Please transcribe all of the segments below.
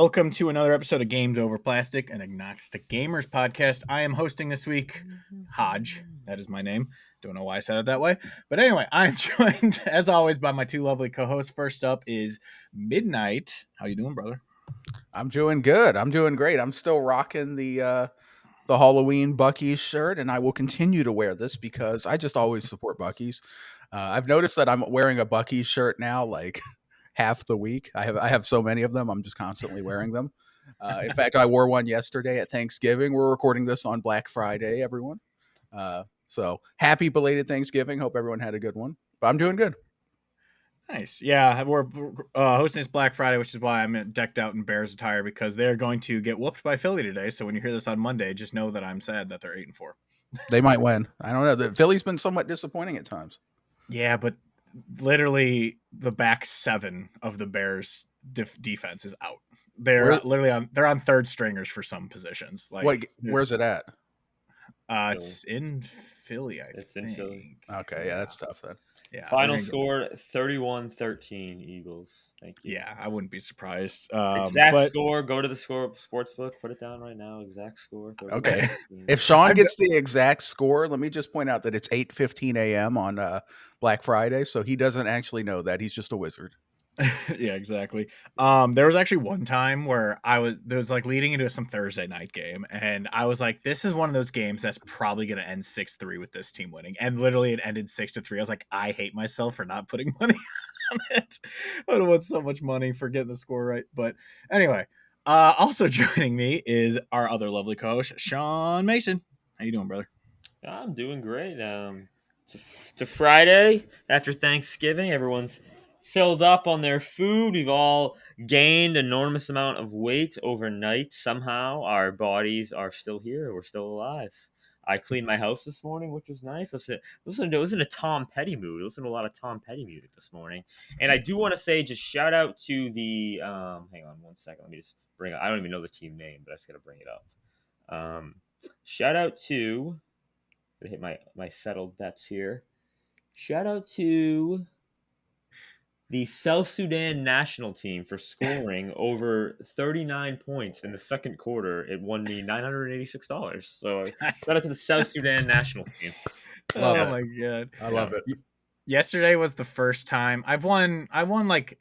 Welcome to another episode of Gamesoverplastic, an agnostic gamers podcast. I am hosting this week, Hodge. That is my name. Don't know why I said it that way. But anyway, I'm joined, as always, by my two lovely co-hosts. First up is Midnight. How you doing, brother? I'm doing good. I'm doing great. I'm still rocking the Halloween Buc-ee's shirt, and I will continue to wear this because I just always support Buc-ee's. I've noticed that I'm wearing a Buc-ee's shirt now, like half the week. I have so many of them. I'm just constantly wearing them. In fact, I wore one yesterday at Thanksgiving. We're recording this on Black Friday, everyone. So happy belated Thanksgiving. Hope everyone had a good one. But I'm doing good. Nice. Yeah, we're hosting this Black Friday, which is why I'm decked out in Bears attire, because they're going to get whooped by Philly today. So when you hear this on Monday, just know that I'm sad that they're 8-4. They might win. I don't know. The Philly's been somewhat disappointing at times. Yeah, but literally the back seven of the Bears defense is out. They're they're on third stringers for some positions. Like, where's it at? It's in Philly, I think. In Philly. Okay, yeah, that's tough then. Yeah. Final score 31-13 Eagles. Thank you. Yeah, I wouldn't be surprised. Exact score. Go to the sports book. Put it down right now. Exact score. Okay. If Sean gets the exact score, let me just point out that it's 8:15 a.m. on Black Friday, so he doesn't actually know that. He's just a wizard. Yeah, exactly. There was actually one time where there was like leading into some Thursday night game, and I was like, this is one of those games that's probably going to end 6-3 with this team winning. And literally it ended 6-3. I was like, I hate myself for not putting money on it. I don't want so much money for getting the score right. But anyway, also joining me is our other lovely co-host, Sean Mason. How you doing, brother? I'm doing great. To Friday after Thanksgiving, everyone's filled up on their food. We've all gained an enormous amount of weight overnight. Somehow our bodies are still here. We're still alive. I cleaned my house this morning, which was nice. Listen, it was in a Tom Petty mood. Listen to a lot of Tom Petty music this morning. And I do want to say, just shout out to the hang on one second. Let me just bring it. I don't even know the team name, but I just gotta bring it up. Shout out to hit my settled bets here. Shout out to the South Sudan national team for scoring over 39 points in the second quarter. It won me $986. So shout out to the South Sudan national team. Love it. My God. I love it. Yesterday was the first time I won like,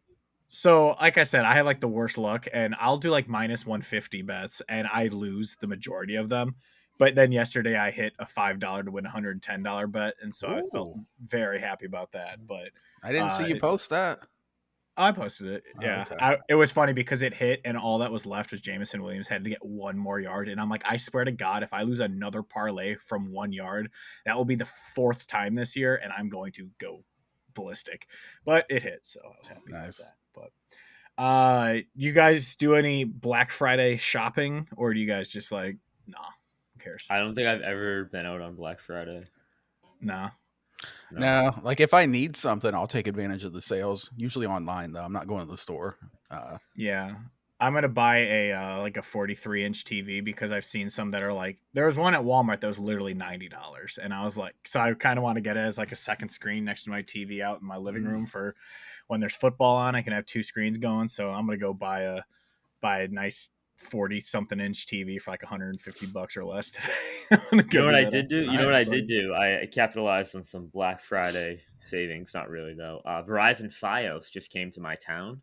so like I said, I had like the worst luck, and I'll do like minus 150 bets and I lose the majority of them. But then yesterday I hit a $5 to win $110 bet, and so I felt very happy about that. But I didn't see you post that. I posted it. Yeah. Okay. It was funny because it hit, and all that was left was Jameson Williams had to get one more yard. And I'm like, I swear to God, if I lose another parlay from 1 yard, that will be the fourth time this year, and I'm going to go ballistic. But it hit, so I was happy about that. But you guys do any Black Friday shopping, or do you guys just like, nah, who cares? I don't think I've ever been out on Black Friday. Nah. No, like if I need something, I'll take advantage of the sales. Usually online, though. I'm not going to the store. Yeah, I'm gonna buy a like a 43-inch TV because I've seen some that are like, there was one at Walmart that was literally $90, and I was like, so I kind of want to get it as like a second screen next to my TV out in my living room for when there's football on. I can have two screens going. So I'm gonna go buy a nice 40-something inch TV for like $150 or less today. You know what I did do? You know what I did do? I capitalized on some Black Friday savings. Not really though. Verizon Fios just came to my town,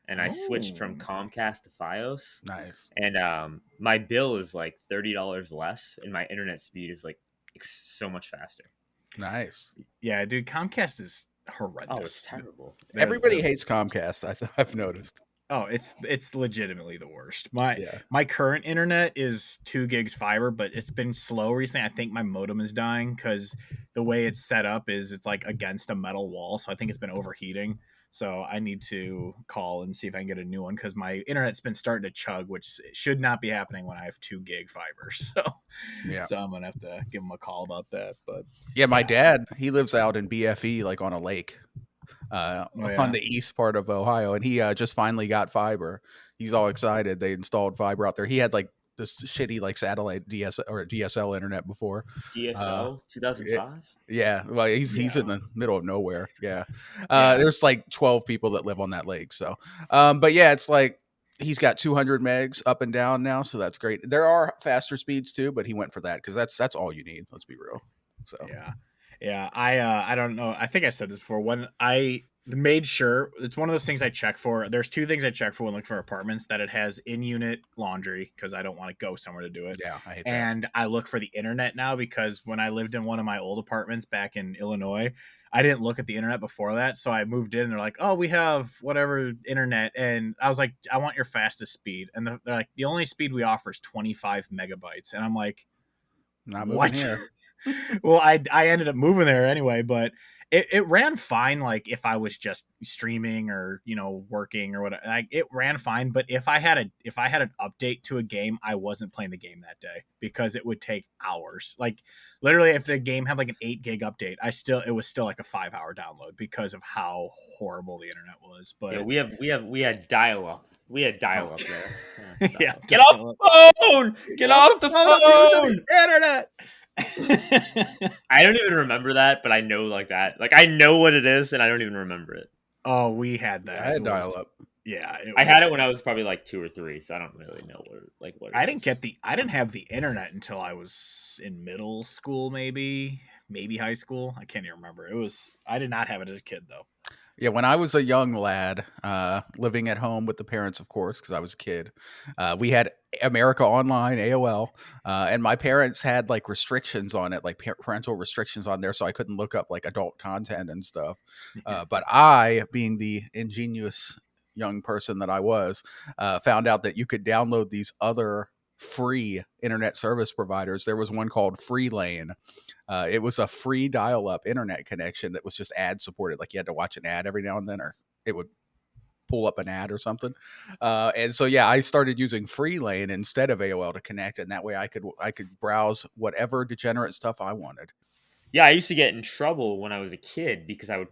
and I switched from Comcast to Fios. Nice. And my bill is like $30 less, and my internet speed is like so much faster. Nice. Yeah, dude, Comcast is horrendous. Oh, it's terrible. Everybody hates Comcast. I've noticed. Oh, it's legitimately the worst. My current internet is 2 gigs fiber, but it's been slow recently. I think my modem is dying because the way it's set up is it's like against a metal wall, so I think it's been overheating. So I need to call and see if I can get a new one because my internet's been starting to chug, which should not be happening when I have 2 gig fiber. So so I'm gonna have to give him a call about that. But yeah, my dad, he lives out in BFE, like on a lake. On the east part of Ohio, and he just finally got fiber. He's all excited. They installed fiber out there. He had like this shitty like satellite DSL internet before. DSL 2005. Yeah, well, he's in the middle of nowhere. Yeah, there's like 12 people that live on that lake. So, but yeah, it's like he's got 200 megs up and down now, so that's great. There are faster speeds too, but he went for that because that's all you need. Let's be real. So Yeah. I don't know. I think I said this before. When I made sure, it's one of those things I check for. There's two things I check for when looking for apartments: that it has in-unit laundry because I don't want to go somewhere to do it. yeah, I hate that. And I look for the internet now because when I lived in one of my old apartments back in Illinois, I didn't look at the internet before that. So I moved in and they're like, oh, we have whatever internet. And I was like, I want your fastest speed. And they're like, the only speed we offer is 25 megabytes. And I'm like, Not moving what? here. Well, I ended up moving there anyway, but it ran fine. Like if I was just streaming or working or whatever, like it ran fine. But if I had an update to a game, I wasn't playing the game that day because it would take hours. Like literally, if the game had like an 8 gig update, it was still like a 5-hour download because of how horrible the internet was. But yeah, we had dial up. We had dial up there. Yeah, get off the phone. Get off the phone. Internet. I don't even remember that, but I know like that. Like I know what it is, and I don't even remember it. Oh, we had that. I had dial up. Yeah, I had it when I was probably like 2 or 3, so I don't really know what. I didn't have the internet until I was in middle school, maybe high school. I can't even remember. I did not have it as a kid though. Yeah, when I was a young lad, living at home with the parents, of course, because I was a kid, we had America Online, AOL, and my parents had like restrictions on it, like parental restrictions on there, so I couldn't look up like adult content and stuff. But I, being the ingenious young person that I was, found out that you could download these other free internet service providers. There was one called Freelane. It was a free dial-up internet connection that was just ad supported. Like you had to watch an ad every now and then, or it would pull up an ad or something. And so, yeah, I started using Freelane instead of AOL to connect, and that way I could browse whatever degenerate stuff I wanted. Yeah, I used to get in trouble when I was a kid because I would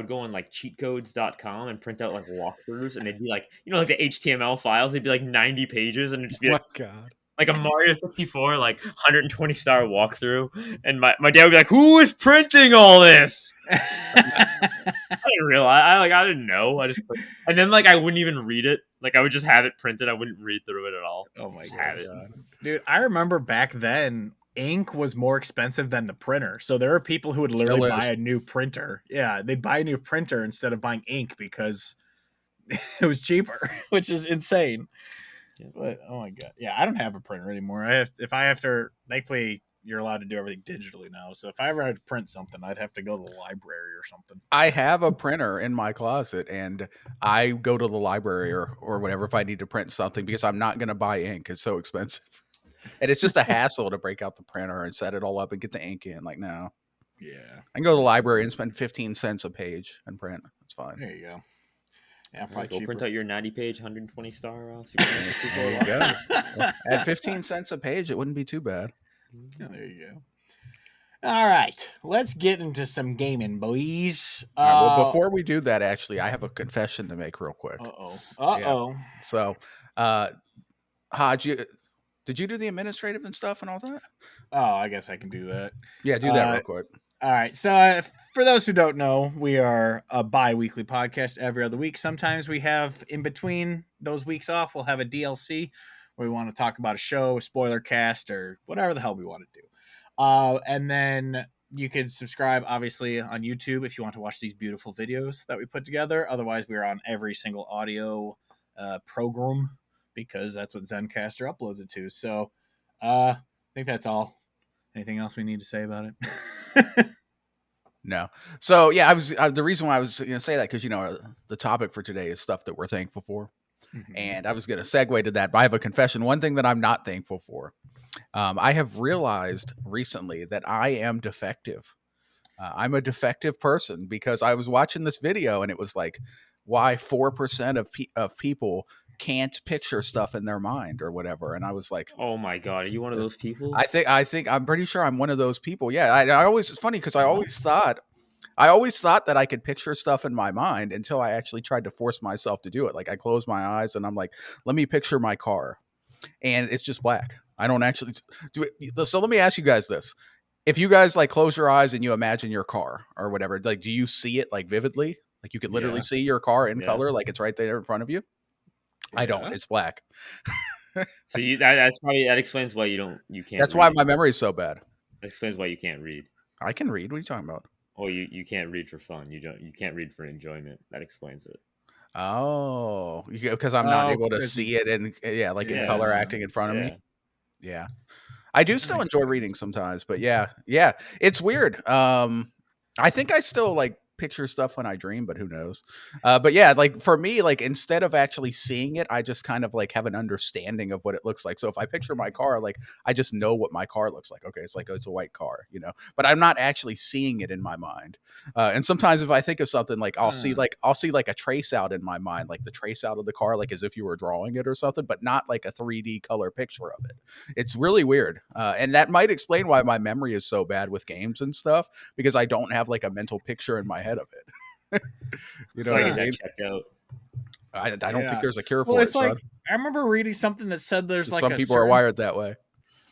go on like cheatcodes.com and print out like walkthroughs, and they'd be like, like the HTML files, they'd be like 90 pages, and it'd just be like, God. Like a Mario 64, like 120-star walkthrough, and my dad would be like, "Who is printing all this?" I didn't realize. I didn't know. And then like I wouldn't even read it. Like I would just have it printed. I wouldn't read through it at all. Oh my god, dude! I remember back then, ink was more expensive than the printer. So there are people who would literally buy a new printer. Yeah, they'd buy a new printer instead of buying ink because it was cheaper, which is insane. Yeah. But oh my god, yeah, I don't have a printer anymore. Thankfully you're allowed to do everything digitally now. So if I ever had to print something, I'd have to go to the library or something. I have a printer in my closet, and I go to the library or whatever if I need to print something because I'm not going to buy ink. It's so expensive, and it's just a hassle to break out the printer and set it all up and get the ink in. Like no, yeah, I can go to the library and spend 15 cents a page and print. It's fine. There you go. Yeah, probably go print out your 90-page, 120-star. There you go. At 15 cents a page, it wouldn't be too bad. Oh, there you go. All right, let's get into some gaming, boys. All right, well, before we do that, actually, I have a confession to make real quick. Yeah. So, Hodge, did you do the administrative and stuff and all that? Oh, I guess I can do that. Yeah, do that real quick. All right. So for those who don't know, we are a bi-weekly podcast every other week. Sometimes we have in between those weeks off, we'll have a DLC where we want to talk about a show, a spoiler cast, or whatever the hell we want to do. And then you can subscribe, obviously, on YouTube if you want to watch these beautiful videos that we put together. Otherwise, we are on every single audio program because that's what Zencaster uploads it to. So I think that's all. Anything else we need to say about it? No. So yeah, the reason why I was going to say that because the topic for today is stuff that we're thankful for, and I was going to segue to that. But I have a confession. One thing that I'm not thankful for, I have realized recently that I am defective. I'm a defective person because I was watching this video and it was like, why 4% of people can't picture stuff in their mind or whatever, and I was like, oh my god, are you one of those people? I think I'm pretty sure I'm one of those people. Yeah, I always, it's funny because I always thought that I could picture stuff in my mind until I actually tried to force myself to do it. Like I close my eyes and I'm like, let me picture my car, and it's just black. I don't actually do it. So let me ask you guys this: if you guys like close your eyes and you imagine your car or whatever, like do you see it like vividly? Like you could literally see your car in color, like it's right there in front of you? I don't. It's black. So that's probably that explains why you can't. That's read. why my memory is so bad. That explains why you can't read. I can read. What are you talking about? Oh, you can't read for fun. You can't read for enjoyment. That explains it. Oh, because I'm not able to see it in in color acting in front of me. Yeah. I do still enjoy reading sometimes, but yeah, it's weird. I think I still like picture stuff when I dream, but who knows? But yeah, like for me, like instead of actually seeing it, I just kind of like have an understanding of what it looks like. So if I picture my car, like I just know what my car looks like. Okay, it's like it's a white car, but I'm not actually seeing it in my mind. And sometimes if I think of something, like I'll see like a trace out in my mind, like the trace out of the car, like as if you were drawing it or something, but not like a 3D color picture of it. It's really weird, and that might explain why my memory is so bad with games and stuff, because I don't have like a mental picture in my head of it. You know what I mean? Checked out. I don't think there's a cure for it. It's like I remember reading something that said there's like some people are wired that way.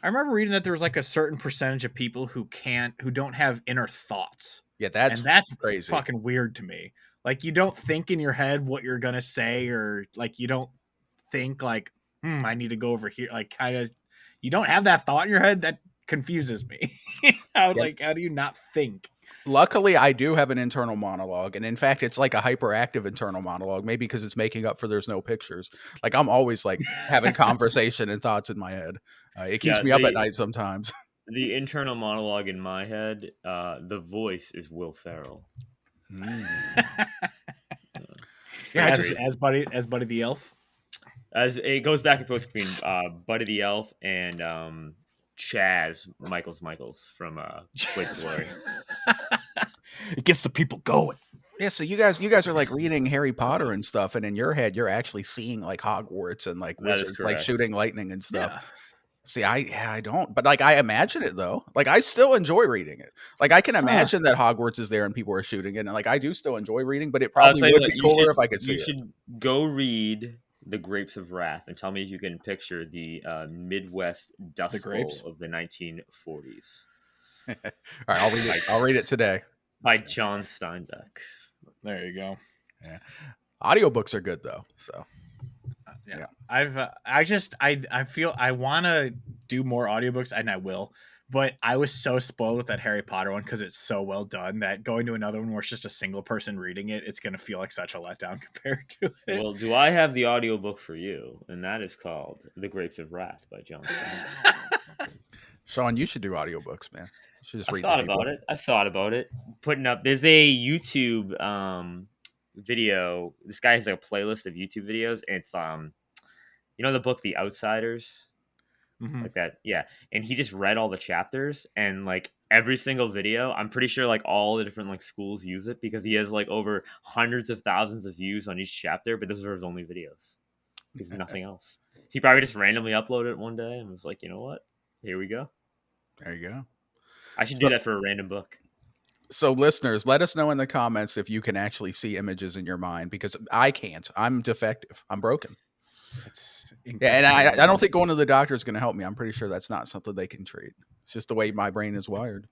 I remember reading that there was like a certain percentage of people who don't have inner thoughts. Yeah, that's crazy. Fucking weird to me. Like you don't think in your head what you're gonna say, or like you don't think like, I need to go over here. Like kind of, you don't have that thought in your head. That confuses me. How do you not think? Luckily, I do have an internal monologue, and in fact, it's like a hyperactive internal monologue. Maybe because it's making up for there's no pictures. Like I'm always like having conversation and thoughts in my head. It keeps me up at night sometimes. The internal monologue in my head, the voice is Will Ferrell. Yeah, as Buddy the Elf. As it goes back and forth between Buddy the Elf and Chaz Michaels from Blade Glory. It gets the people going. Yeah, so you guys are like reading Harry Potter and stuff, and in your head you're actually seeing like Hogwarts and like wizards like shooting lightning and stuff. Yeah. See, I don't, but like I imagine it though. Like I still enjoy reading it. Like I can imagine that Hogwarts is there and people are shooting it, and like I do still enjoy reading, but it probably would be cooler if I could see it. You should go read The Grapes of Wrath and tell me if you can picture the Midwest Dust Bowl of the 1940s. All right, I'll read it today. By John Steinbeck. There you go. Yeah, audiobooks are good though. So yeah. I feel I want to do more audiobooks, and I will. But I was so spoiled with that Harry Potter one because it's so well done that going to another one where it's just a single person reading it, it's going to feel like such a letdown compared to it. Well, do I have the audiobook for you? And that is called The Grapes of Wrath by John Steinbeck. Sean, you should do audiobooks, man. I've thought about it. Putting up, there's a YouTube video. This guy has like a playlist of YouTube videos, and it's the book The Outsiders, like that. Yeah, and he just read all the chapters, and like every single video, I'm pretty sure like all the different like schools use it because he has like over hundreds of thousands of views on each chapter. But those are his only videos. There's nothing else. He probably just randomly uploaded it one day and was like, you know what? Here we go. There you go. I should do that for a random book. So listeners, let us know in the comments if you can actually see images in your mind, because I can't. I'm defective. I'm broken. And I don't think going to the doctor is going to help me. I'm pretty sure that's not something they can treat. It's just the way my brain is wired.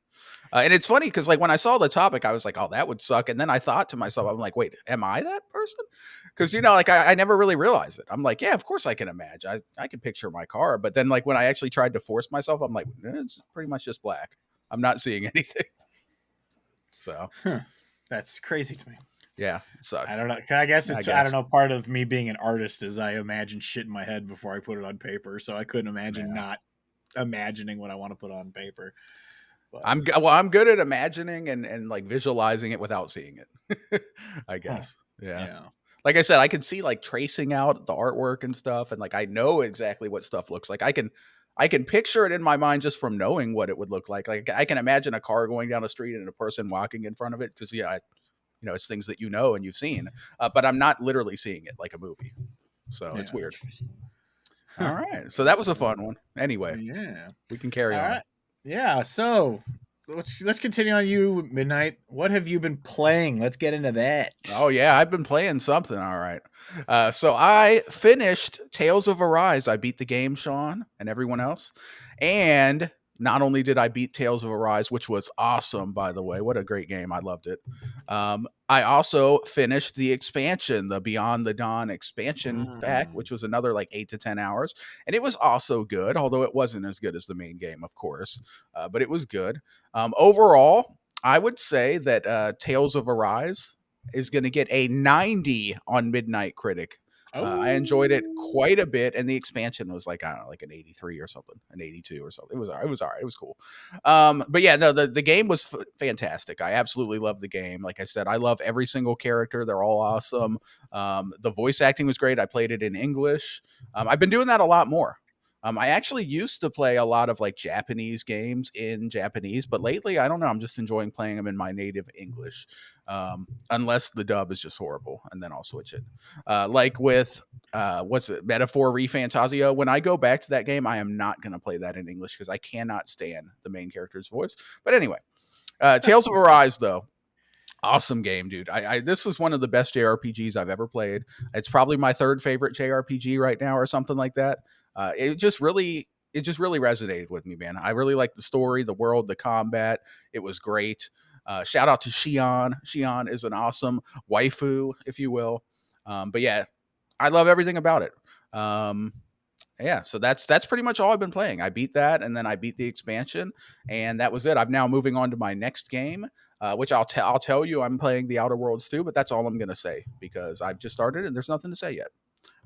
And it's funny because like when I saw the topic, I was like, oh, that would suck. And then I thought to myself, I'm like, wait, am I that person? Because, like I never really realized it. I'm like, yeah, of course I can imagine. I can picture my car. But then like when I actually tried to force myself, I'm like, it's pretty much just black. I'm not seeing anything. So that's crazy to me. Yeah, it sucks. I don't know. I guess I don't know. Part of me being an artist is I imagine shit in my head before I put it on paper. So I couldn't imagine not imagining what I want to put on paper. But I'm good at imagining and like visualizing it without seeing it. I guess. Yeah. Like I said, I can see like tracing out the artwork and stuff, and like I know exactly what stuff looks like. I can picture it in my mind just from knowing what it would look like. Like I can imagine a car going down the street and a person walking in front of it because it's things that and you've seen, but I'm not literally seeing it like a movie. So it's weird. All right. So that was a fun one. Anyway, we can carry on. Right. Yeah. So let's continue on you, Midnight. What have you been playing? Let's get into that. Oh yeah, I've been playing something. All right. So I finished Tales of Arise. I beat the game, Sean, and everyone else. And not only did I beat Tales of Arise, which was awesome, by the way, what a great game. I loved it. I also finished the expansion, the Beyond the Dawn expansion pack, which was another like 8 to 10 hours. And it was also good, although it wasn't as good as the main game, of course. But it was good. Overall, I would say that Tales of Arise is going to get a 90 on Midnight Critic. I enjoyed it quite a bit, and the expansion was like, I don't know, like an 83 or something, an 82 or something. It was all right. It was cool. But yeah, no, the game was fantastic. I absolutely loved the game. Like I said, I love every single character. They're all awesome. The voice acting was great. I played it in English. I've been doing that a lot more. I actually used to play a lot of like Japanese games in Japanese, but lately, I don't know. I'm just enjoying playing them in my native English, unless the dub is just horrible, and then I'll switch it. Like with what's it, Metaphor ReFantazio. When I go back to that game, I am not going to play that in English because I cannot stand the main character's voice. But anyway, Tales of Arise though. Awesome game, dude. This was one of the best JRPGs I've ever played. It's probably my third favorite JRPG right now, or something like that. It just really resonated with me, man. I really liked the story, the world, the combat. It was great. Shout out to Shion. Shion is an awesome waifu, if you will. But yeah, I love everything about it. Yeah, so that's pretty much all I've been playing. I beat that, and then I beat the expansion, and that was it. I'm now moving on to my next game, which I'll tell you I'm playing the Outer Worlds too, but that's all I'm gonna say because I've just started and there's nothing to say yet.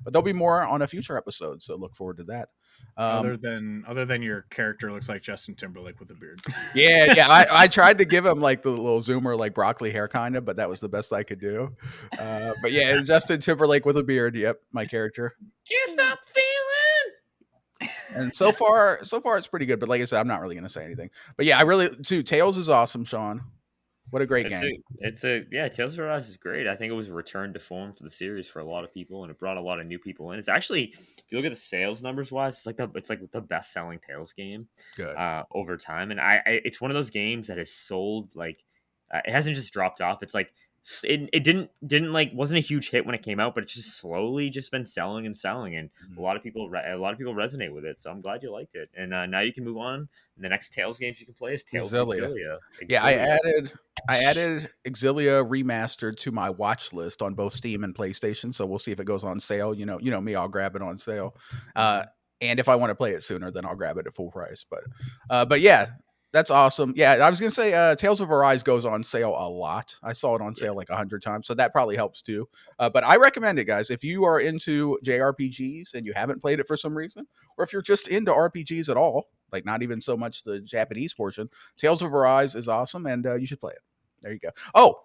But there'll be more on a future episode, so look forward to that. Other than your character looks like Justin Timberlake with a beard. Yeah. I tried to give him like the little zoomer, like broccoli hair kind of, but that was the best I could do. But yeah, Justin Timberlake with a beard. Yep, my character. Can't stop feeling. And so far it's pretty good. But like I said, I'm not really going to say anything. But yeah, I really too. Tails is awesome, Sean. What a great game. Yeah, Tales of Arise is great. I think it was a return to form for the series for a lot of people, and it brought a lot of new people in. It's actually, if you look at the sales numbers wise, it's like the best selling Tales game Good. over time. And it's one of those games that has sold like it hasn't just dropped off. It's like it didn't like wasn't a huge hit when it came out, but it's just slowly just been selling and selling, and a lot of people resonate with it. So I'm glad you liked it, and now you can move on. And the next Tales games you can play is Tales of Exilia. Yeah, I added Exilia Remastered to my watch list on both Steam and PlayStation. So we'll see if it goes on sale. You know me, I'll grab it on sale. And if I want to play it sooner, then I'll grab it at full price. But yeah, that's awesome. Yeah, I was gonna say Tales of Arise goes on sale a lot. I saw it on sale like 100 times, so that probably helps too. But I recommend it, guys. If you are into JRPGs and you haven't played it for some reason, or if you're just into RPGs at all, like not even so much the Japanese portion, Tales of Arise is awesome, and you should play it. There you go. Oh,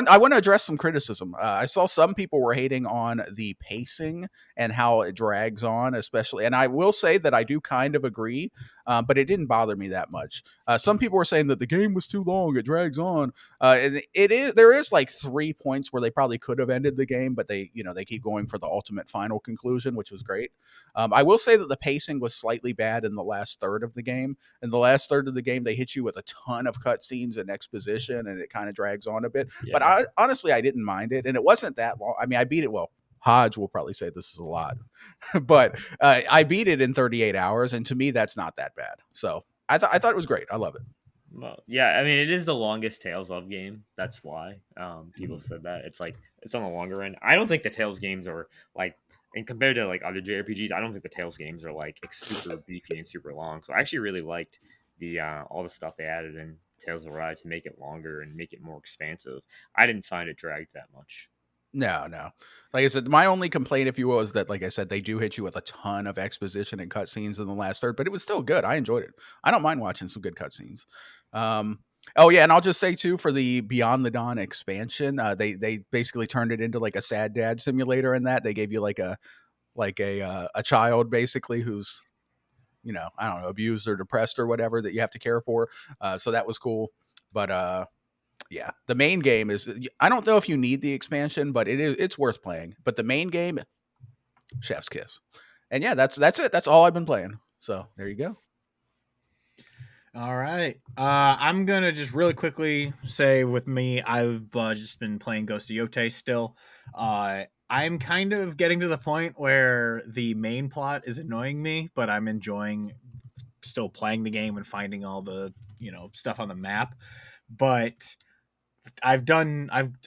I want to address some criticism. I saw some people were hating on the pacing and how it drags on, especially. And I will say that I do kind of agree, but it didn't bother me that much. Some people were saying that the game was too long; it drags on. There is like 3 points where they probably could have ended the game, but they keep going for the ultimate final conclusion, which was great. I will say that the pacing was slightly bad in the last third of the game. In the last third of the game, they hit you with a ton of cutscenes and exposition, and it kind of drags on a bit. Yeah. But honestly, I didn't mind it, and it wasn't that long. I mean, I beat it. Well, Hodge will probably say this is a lot, but I beat it in 38 hours, and to me, that's not that bad. So I thought it was great. I love it. Well, yeah, I mean, it is the longest Tales of game. That's why people said that. It's like it's on the longer end. I don't think the Tales games are like, and compared to like other JRPGs, I don't think the Tales games are like super beefy and super long. So I actually really liked the all the stuff they added in Tales of Arise to make it longer and make it more expansive. I didn't find it dragged that much. No. Like I said, my only complaint, if you will, is that, like I said, they do hit you with a ton of exposition and cutscenes in the last third, but it was still good. I enjoyed it. I don't mind watching some good cutscenes. Oh yeah, and I'll just say too, for the Beyond the Dawn expansion, they basically turned it into like a sad dad simulator. In that they gave you like a child basically who's, I don't know, abused or depressed or whatever that you have to care for. So that was cool. But yeah, the main game is, I don't know if you need the expansion, but it's worth playing. But the main game, chef's kiss. And yeah, that's it. That's all I've been playing. So there you go. All right. I'm going to just really quickly say with me, I've just been playing Ghost of Yotei still. I'm kind of getting to the point where the main plot is annoying me, but I'm enjoying still playing the game and finding all the stuff on the map, but I've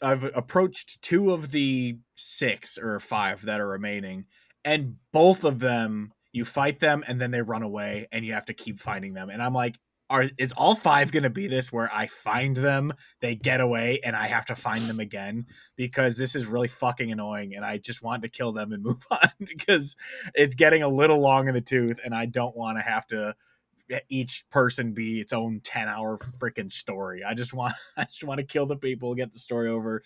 approached 2 of the 6 or 5 that are remaining, and both of them you fight them and then they run away and you have to keep finding them. And I'm like, is all 5 going to be this where I find them, they get away, and I have to find them again? Because this is really fucking annoying, and I just want to kill them and move on because it's getting a little long in the tooth, and I don't want to have to each person be its own 10-hour freaking story. I just want to kill the people, get the story over,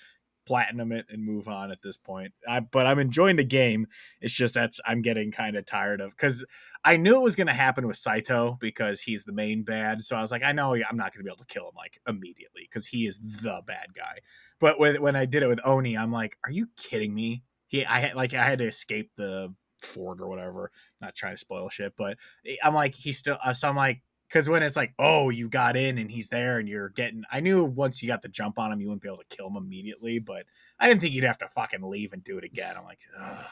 platinum it, and move on at this point. But I'm enjoying the game. It's just I'm getting kind of tired of, because I knew it was going to happen with Saito because he's the main bad. So I was like, I know I'm not going to be able to kill him like immediately because he is the bad guy. But when I did it with Oni, I'm like, are you kidding me? I had to escape the fort or whatever. Not trying to spoil shit, but I'm like, he's still. So I'm like, because when it's like, oh, you got in and he's there and you're getting, I knew once you got the jump on him, you wouldn't be able to kill him immediately, but I didn't think you'd have to fucking leave and do it again. I'm like, ugh.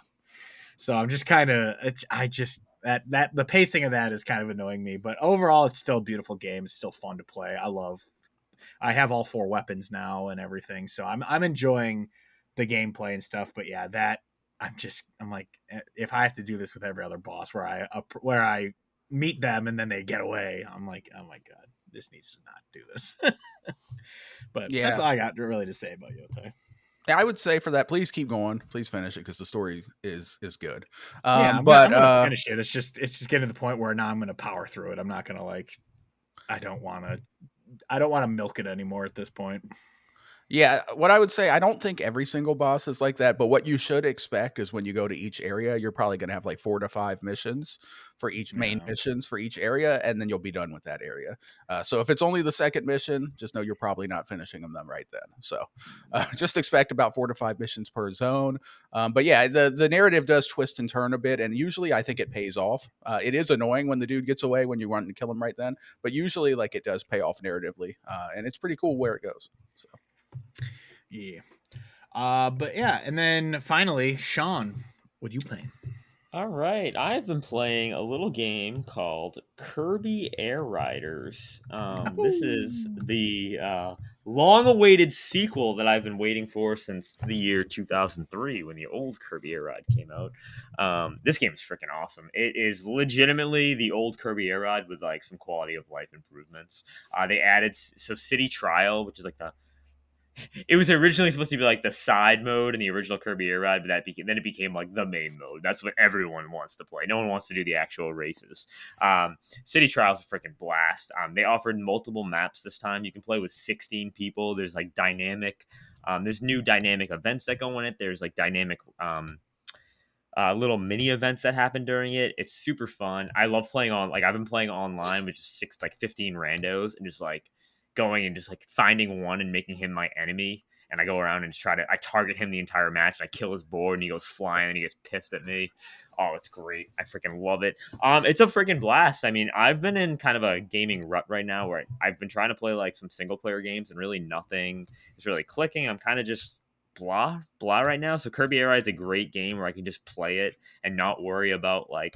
So I'm just kind of, that the pacing of that is kind of annoying me, but overall, it's still a beautiful game. It's still fun to play. I have all 4 weapons now and everything, so I'm enjoying the gameplay and stuff. But yeah, I'm like, if I have to do this with every other boss where I meet them and then they get away, I'm like, oh my god, this needs to not do this. But Yeah. that's all I got really to say about Yotei. I would say for that, please keep going. Please finish it because the story is good. I'm gonna finish it. It's just getting to the point where now I'm gonna power through it. I'm not gonna I don't want to milk it anymore at this point. Yeah, what I would say, I don't think every single boss is like that, but what you should expect is when you go to each area, you're probably going to have like 4 to 5 missions for each main missions for each area, and then you'll be done with that area. So if it's only the second mission, just know you're probably not finishing them right then. So just expect about 4 to 5 missions per zone. But yeah, the narrative does twist and turn a bit, and usually I think it pays off. It is annoying when the dude gets away when you want to kill him right then, but usually like it does pay off narratively, and it's pretty cool where it goes. So. Yeah. But yeah, and then finally, Sean, what are you playing? All right, I've been playing a little game called Kirby Air Riders. This is the long-awaited sequel that I've been waiting for since the year 2003 when the old Kirby Air Ride came out. This game is freaking awesome. It is legitimately the old Kirby Air Ride with like some quality of life improvements. They added City Trial, which is like it was originally supposed to be like the side mode in the original Kirby Air Ride, but then it became like the main mode. That's what everyone wants to play. No one wants to do the actual races. City Trials a freaking blast. They offered multiple maps this time. You can play with 16 people. There's like there's new dynamic events that go in it. There's like dynamic little mini events that happen during it. It's super fun. I love playing I've been playing online with just 15 randos and just like going and just like finding one and making him my enemy. And I go around and just I target him the entire match. And I kill his board and he goes flying and he gets pissed at me. Oh, it's great. I freaking love it. It's a freaking blast. I mean, I've been in kind of a gaming rut right now where I've been trying to play like some single player games and really nothing is really clicking. I'm kind of just blah right now. So Kirby Air Ride is a great game where I can just play it and not worry about like,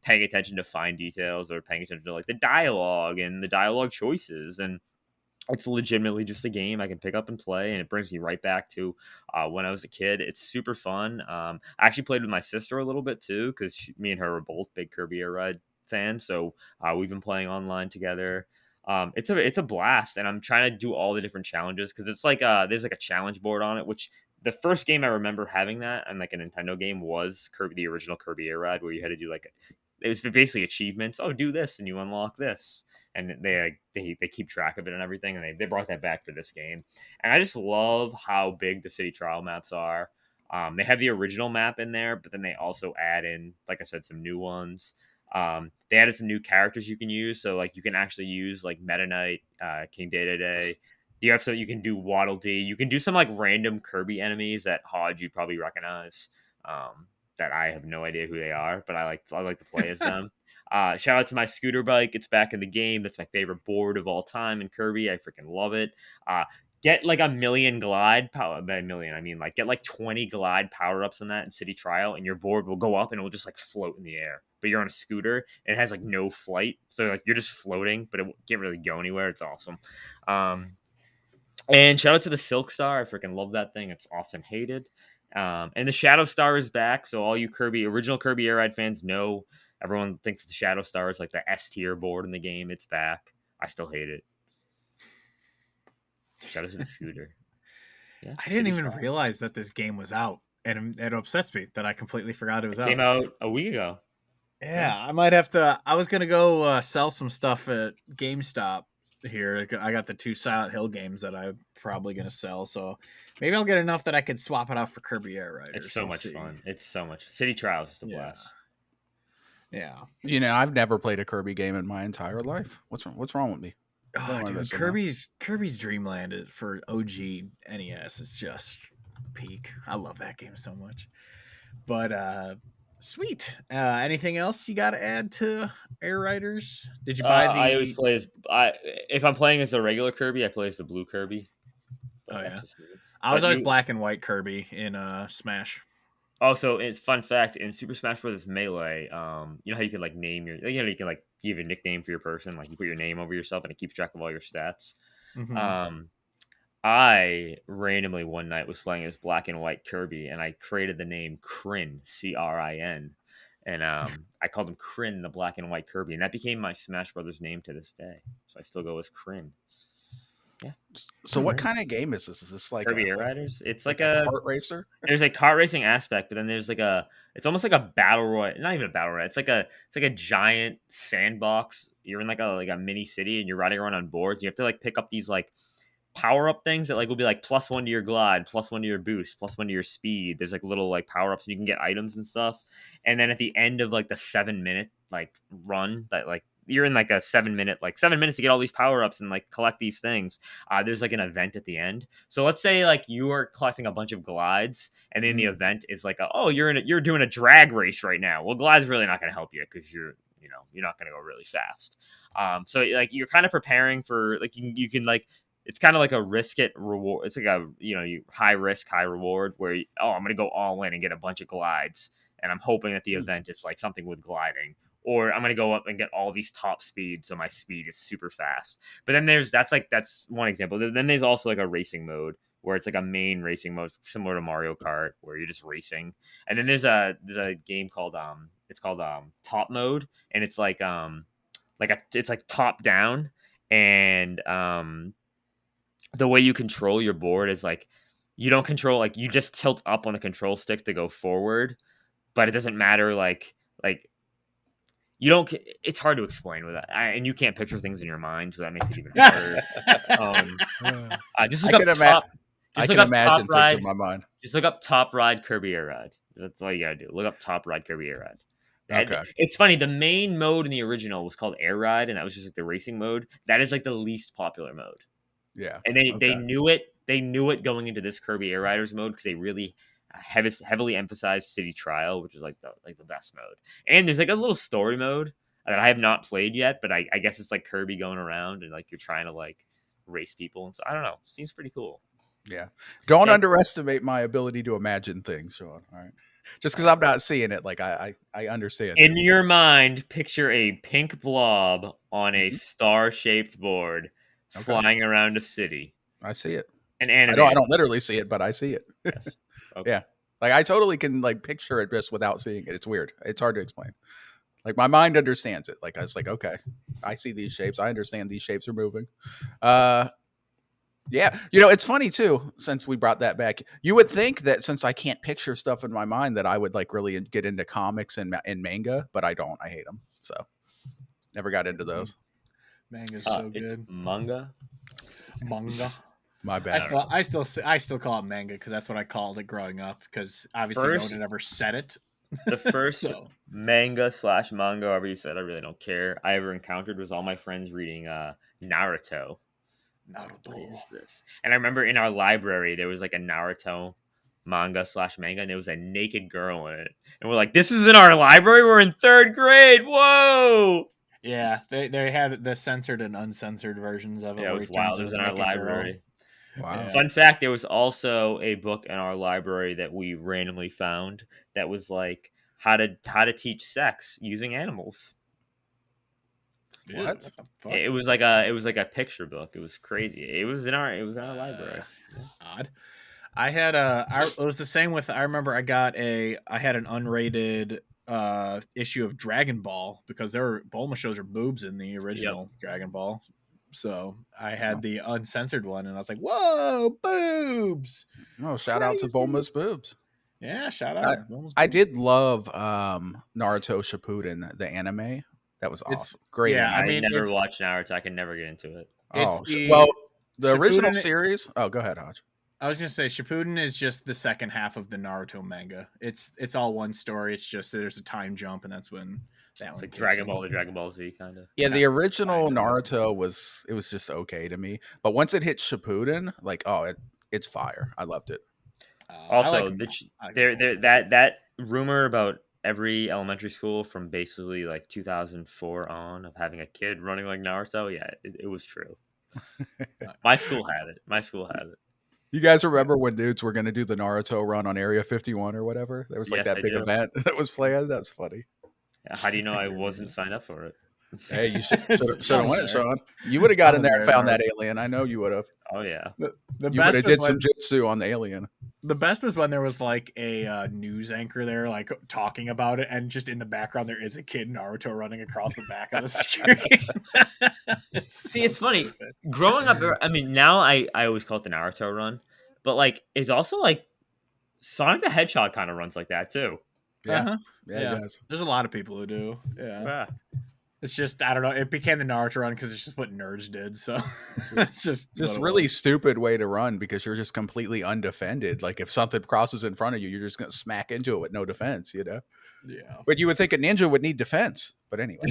paying attention to fine details or paying attention to like the dialogue and the dialogue choices. And it's legitimately just a game I can pick up and play, and it brings me right back to when I was a kid. It's super fun. I actually played with my sister a little bit too, because me and her were both big Kirby Air Ride fans. So we've been playing online together. It's a blast, and I'm trying to do all the different challenges because it's like there's like a challenge board on it. Which the first game I remember having that and like a Nintendo game was the original Kirby Air Ride, where you had to do it was basically achievements. Oh, do this and you unlock this. And they keep track of it and everything, and they brought that back for this game. And I just love how big the city trial maps are. They have the original map in there, but then they also add in, like I said, some new ones. They added some new characters you can use, so like you can actually use like Meta Knight, King Day. You can do Waddle Dee. You can do some like random Kirby enemies that Hodge you'd probably recognize. That I have no idea who they are, but I like to play as them. Shout out to my scooter bike. It's back in the game. That's my favorite board of all time in Kirby. I freaking love it. get like a million glide power. By a million, I mean like get like 20 glide power ups on that in City Trial, and your board will go up and it will just like float in the air. But you're on a scooter and it has like no flight, so like you're just floating, but it can't really go anywhere. It's awesome. And shout out to the Silk Star. I freaking love that thing. It's often hated. And the Shadow Star is back. So all you original Kirby Air Ride fans know, everyone thinks the Shadow Star is like the S tier board in the game. It's back. I still hate it. Shout out to the scooter. Yeah, I didn't even realize that this game was out, and it upsets me that I completely forgot it was out. Came out a week ago. Yeah, I might have to. I was gonna go sell some stuff at GameStop here. I got the 2 Silent Hill games that I'm probably gonna sell, so maybe I'll get enough that I could swap it out for Kirby Air Riders. It's so much fun. It's so much. City Trials is a blast. Yeah. You know, I've never played a Kirby game in my entire life. What's wrong with me? Oh, dude, Kirby's Dream Land for OG NES is just peak. I love that game so much. But sweet. Anything else you got to add to Air Riders? Did you buy the? I always play as if I'm playing as a regular Kirby, I play as the blue Kirby. Oh yeah, I was always black and white Kirby in Smash. Also, it's fun fact in Super Smash Bros. Melee. You know how you can like name your, you can like give a nickname for your person, like you put your name over yourself and it keeps track of all your stats. Mm-hmm. I randomly one night was playing as black and white Kirby, and I created the name Crin, Crin, and I called him Crin, the black and white Kirby, and that became my Smash Brothers name to this day. So I still go as Crin. Yeah. So what kind of game is this? Is this like Kirby Air Riders? It's like a a kart racer. There's a kart racing aspect, but then there's like it's almost like a battle royale. Not even a battle royale. It's like a giant sandbox. You're in like a mini city, and you're riding around on boards. You have to like pick up these like power up things that like will be like +1 to your glide, +1 to your boost, +1 to your speed. There's like little like power ups, and you can get items and stuff. And then at the end of like the 7-minute like run that like you're in like a 7-minute, like 7 minutes to get all these power ups and like collect these things. There's like an event at the end. So let's say like you are collecting a bunch of glides, and then the event is like, you're doing a drag race right now. Well, glide's really not going to help you because you're not going to go really fast. So like you're kind of preparing for like you can like. It's kind of like a risk it reward. It's like you high risk, high reward where I'm going to go all in and get a bunch of glides. And I'm hoping that the event is like something with gliding, or I'm going to go up and get all these top speed. So my speed is super fast. But then that's one example. Then there's also like a racing mode where it's like a main racing mode similar to Mario Kart where you're just racing. And then there's a game called top mode. And it's it's like top down. And, the way you control your board is like you don't control, like you just tilt up on the control stick to go forward, but it doesn't matter like you don't. It's hard to explain with that, and you can't picture things in your mind, so that makes it even harder. Just look up top. I can imagine things in my mind. Just look up Top Ride Kirby Air Ride. That's all you gotta do. Look up Top Ride Kirby Air Ride. Okay. It's funny. The main mode in the original was called Air Ride, and that was just like the racing mode. That is like the least popular mode. Yeah, and they knew it. They knew it going into this Kirby Air Riders mode because they really heavily emphasized City Trial, which is like the best mode. And there's like a little story mode that I have not played yet, but I guess it's like Kirby going around and like you're trying to like race people, and so I don't know. Seems pretty cool. Yeah, don't underestimate my ability to imagine things, Sean. All right, just because I'm not seeing it, like I understand. In your mind, picture a pink blob on a star-shaped board. Flying around a city. I see it. And I don't literally see it, but I see it. Yes. Okay. Yeah. Like I totally can like picture it just without seeing it. It's weird. It's hard to explain. Like my mind understands it. Like I was like, okay, I see these shapes. I understand these shapes are moving. Yeah. It's funny too, since we brought that back. You would think that since I can't picture stuff in my mind that I would like really get into comics and manga, but I don't. I hate them. So never got into those. Manga's so good. Manga. My bad. I still call it manga because that's what I called it growing up. Because obviously no one had ever said it. The first manga/manga, however you said, I really don't care, I ever encountered was all my friends reading Naruto. What is this? And I remember in our library there was like a Naruto manga/manga, and there was a naked girl in it. And we're like, "This is in our library. We're in 3rd grade. Whoa!" Yeah, they had the censored and uncensored versions of it. Yeah, it was wild. It was in our library. Wow. Yeah. Fun fact: there was also a book in our library that we randomly found that was like how to teach sex using animals. Ew, What? the fuck? It was like a picture book. It was crazy. It was in our library. Odd. It was the same with, I remember I had an unrated issue of Dragon Ball because Bulma shows her boobs in the Yep. original Dragon Ball. So I Oh, had the uncensored one and I was like, whoa, boobs. no, shout out to Crazy. Bulma's boobs. Yeah, shout I, out. Bulma's I boobs. did love Naruto Shippuden, the anime. That was It's awesome. Great yeah, I I anime. mean never watched Naruto. I can never get into it. it's Oh, well, the the original Shippuden. series. Oh, go ahead, Hodge. I was gonna say Shippuden is just the second half of the Naruto manga. It's all one story. It's just there's a time jump, and that's when that It's one like kicks Dragon in. Ball to Dragon Ball Z, kind of. Yeah, the original Kind of. Naruto was just okay to me, but once it hit Shippuden, like, it's fire. I loved it. I like Also, them. I like them there both. that rumor about every elementary school from basically like 2004 on of having a kid running like Naruto. Yeah, it was true. My school had it. My school had it. You guys remember when dudes were going to do the Naruto run on Area 51 or whatever? There was like Yes, that I big do. event that was planned. That's funny. Yeah, how do you know I I do remember wasn't that. signed up for it? Hey, you should Sean have was went, there. Sean. You would have got Sean in was there and there, found Naruto. that alien. I know you would have. Oh yeah. The You would have best was did some when jutsu on the alien. the best was when there was like a news anchor there, like talking about it, and just in the background there is a kid Naruto running across the back of the screen. See, it's funny. Growing up, I mean, now I always call it the Naruto run, but like it's also like Sonic the Hedgehog kind of runs like that too. Yeah, Uh-huh. yeah, it Yeah. does. There's a lot of people who do. Yeah. Yeah. It's just I don't know. It became the Naruto run because it's just what nerds did. So it's just Just what it really was. stupid way to run because you're just completely undefended. Like if something crosses in front of you, you're just gonna smack into it with no defense, you know. Yeah. But you would think a ninja would need defense. But anyway,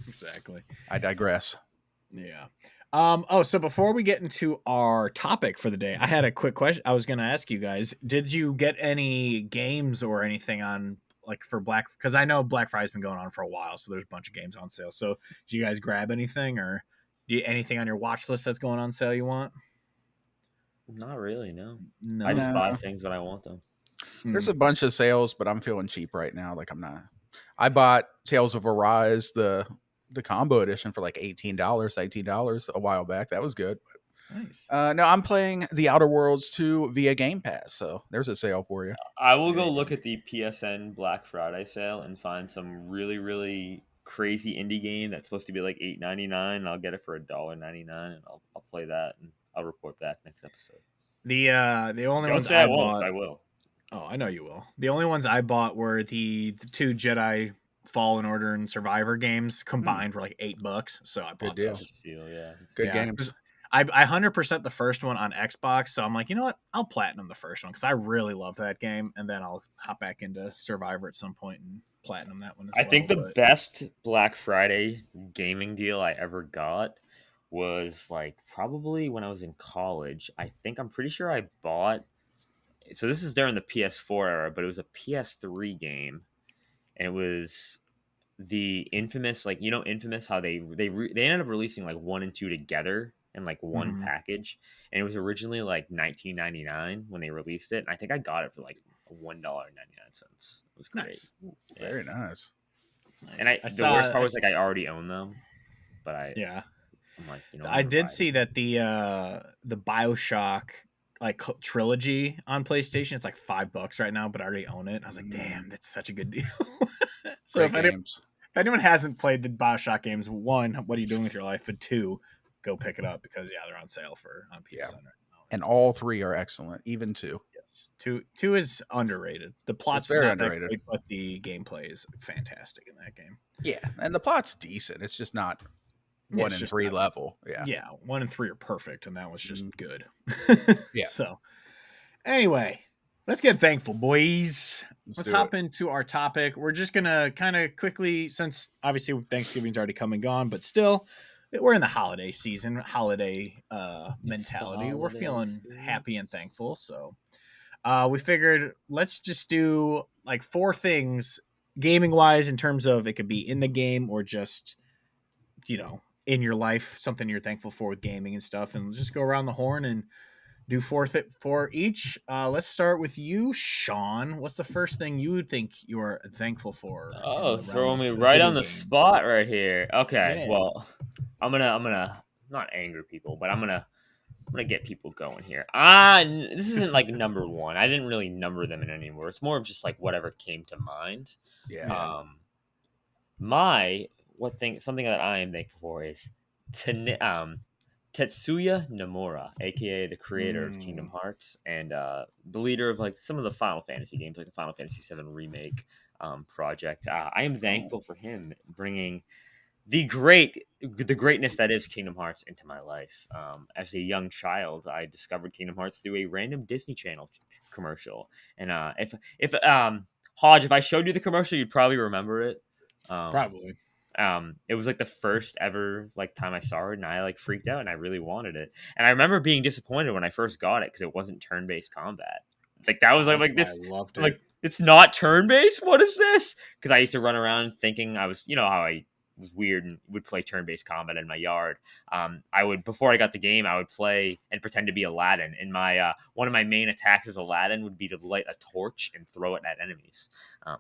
Exactly. I digress. Yeah. So before we get into our topic for the day, I had a quick question. I was gonna ask you guys, did you get any games or anything on like for Black, because I know Black Friday's been going on for a while, so there's a bunch of games on sale. So do you guys grab anything or anything on your watch list that's going on sale you want? Not really, no. No. I just No. buy things when I want them. There's a bunch of sales, but I'm feeling cheap right now. Like I'm not. I bought Tales of Arise, the combo edition for like $18, $19 a while back. That was good. Nice. No, I'm playing The Outer Worlds 2 via Game Pass, so there's a sale for you. I will There go you look go. at the PSN Black Friday sale and find some really, really crazy indie game that's supposed to be like $8.99, and I'll get it for $1.99, and I'll play that and I'll report back next episode. The only Don't ones say I I won't. bought. I will. Oh, I know you will. The only ones I bought were the two Jedi Fallen Order and Survivor games combined were like $8, so I bought deal. those. Steal, yeah. Good Yeah, games. I 100% the first one on Xbox, so I'm like, you know what? I'll platinum the first one because I really love that game, and then I'll hop back into Survivor at some point and platinum that one as I well. think the But best Black Friday gaming deal I ever got was like probably when I was in college. I'm pretty sure I bought. So this is during the PS4 era, but it was a PS3 game, and it was the infamous, like infamous how they ended up releasing like 1 and 2 together in like one Mhm. package, and it was originally like 19.99 when they released it, and I think I got it for like $1.99. It was great. Nice. Yeah. Very nice. And I the saw. worst part was like I already own them, but Yeah, I'm like, I did see that the BioShock like trilogy on PlayStation. It's like $5 right now, but I already own it. I was like, damn, that's such a good deal. So Great games. if anyone hasn't played the BioShock games, one, what are you doing with your life? But two, go pick it up because they're on sale on PSN Yeah. right now. And all three are excellent, even two. Yes, two is underrated. The plot's very not underrated. that great, but the gameplay is fantastic in that game. Yeah, and the plot's decent. It's just not Yeah, one it's and just three not- level. Yeah. Yeah, 1 and 3 are perfect, and that was just good. Yeah. So, anyway, let's get thankful, boys. Let's do hop it. into our topic. We're just gonna kind of quickly, since obviously Thanksgiving's already come and gone, but still, we're in the holiday season, holiday mentality. We're holiday feeling season. happy and thankful, so we figured let's just do like 4 things gaming wise in terms of it could be in the game or just in your life, something you're thankful for with gaming and stuff, and just go around the horn and do four each. Let's start with you, Sean. What's the first thing you think you're thankful for in Oh, the realm throw me of right video on the games? spot right here. Okay, Yeah, well, I'm gonna not anger people, but I'm gonna get people going here. This isn't like number one. I didn't really number them in any order. It's more of just like whatever came to mind. Yeah. yeah. Um, my what thing something that I am thankful for is Tetsuya Nomura, aka the creator of Kingdom Mm. Hearts and the leader of like some of the Final Fantasy games, like the Final Fantasy VII remake project. I am Oh, thankful for him bringing the greatness that is Kingdom Hearts into my life. As a young child, I discovered Kingdom Hearts through a random Disney Channel commercial, and if Hodge, if I showed you the commercial, you'd probably remember it. Um, probably. it was like the first ever like time I saw it, and I like freaked out, and I really wanted it. And I remember being disappointed when I first got it because it wasn't turn-based combat. Like that was Oh, like, that's like why I this, loved it. like it's not turn-based. What is this? Because I used to run around thinking I was, you know, how I was weird and would play turn-based combat in my yard. I would before I got the game, I would play and pretend to be Aladdin. And my one of my main attacks as Aladdin would be to light a torch and throw it at enemies.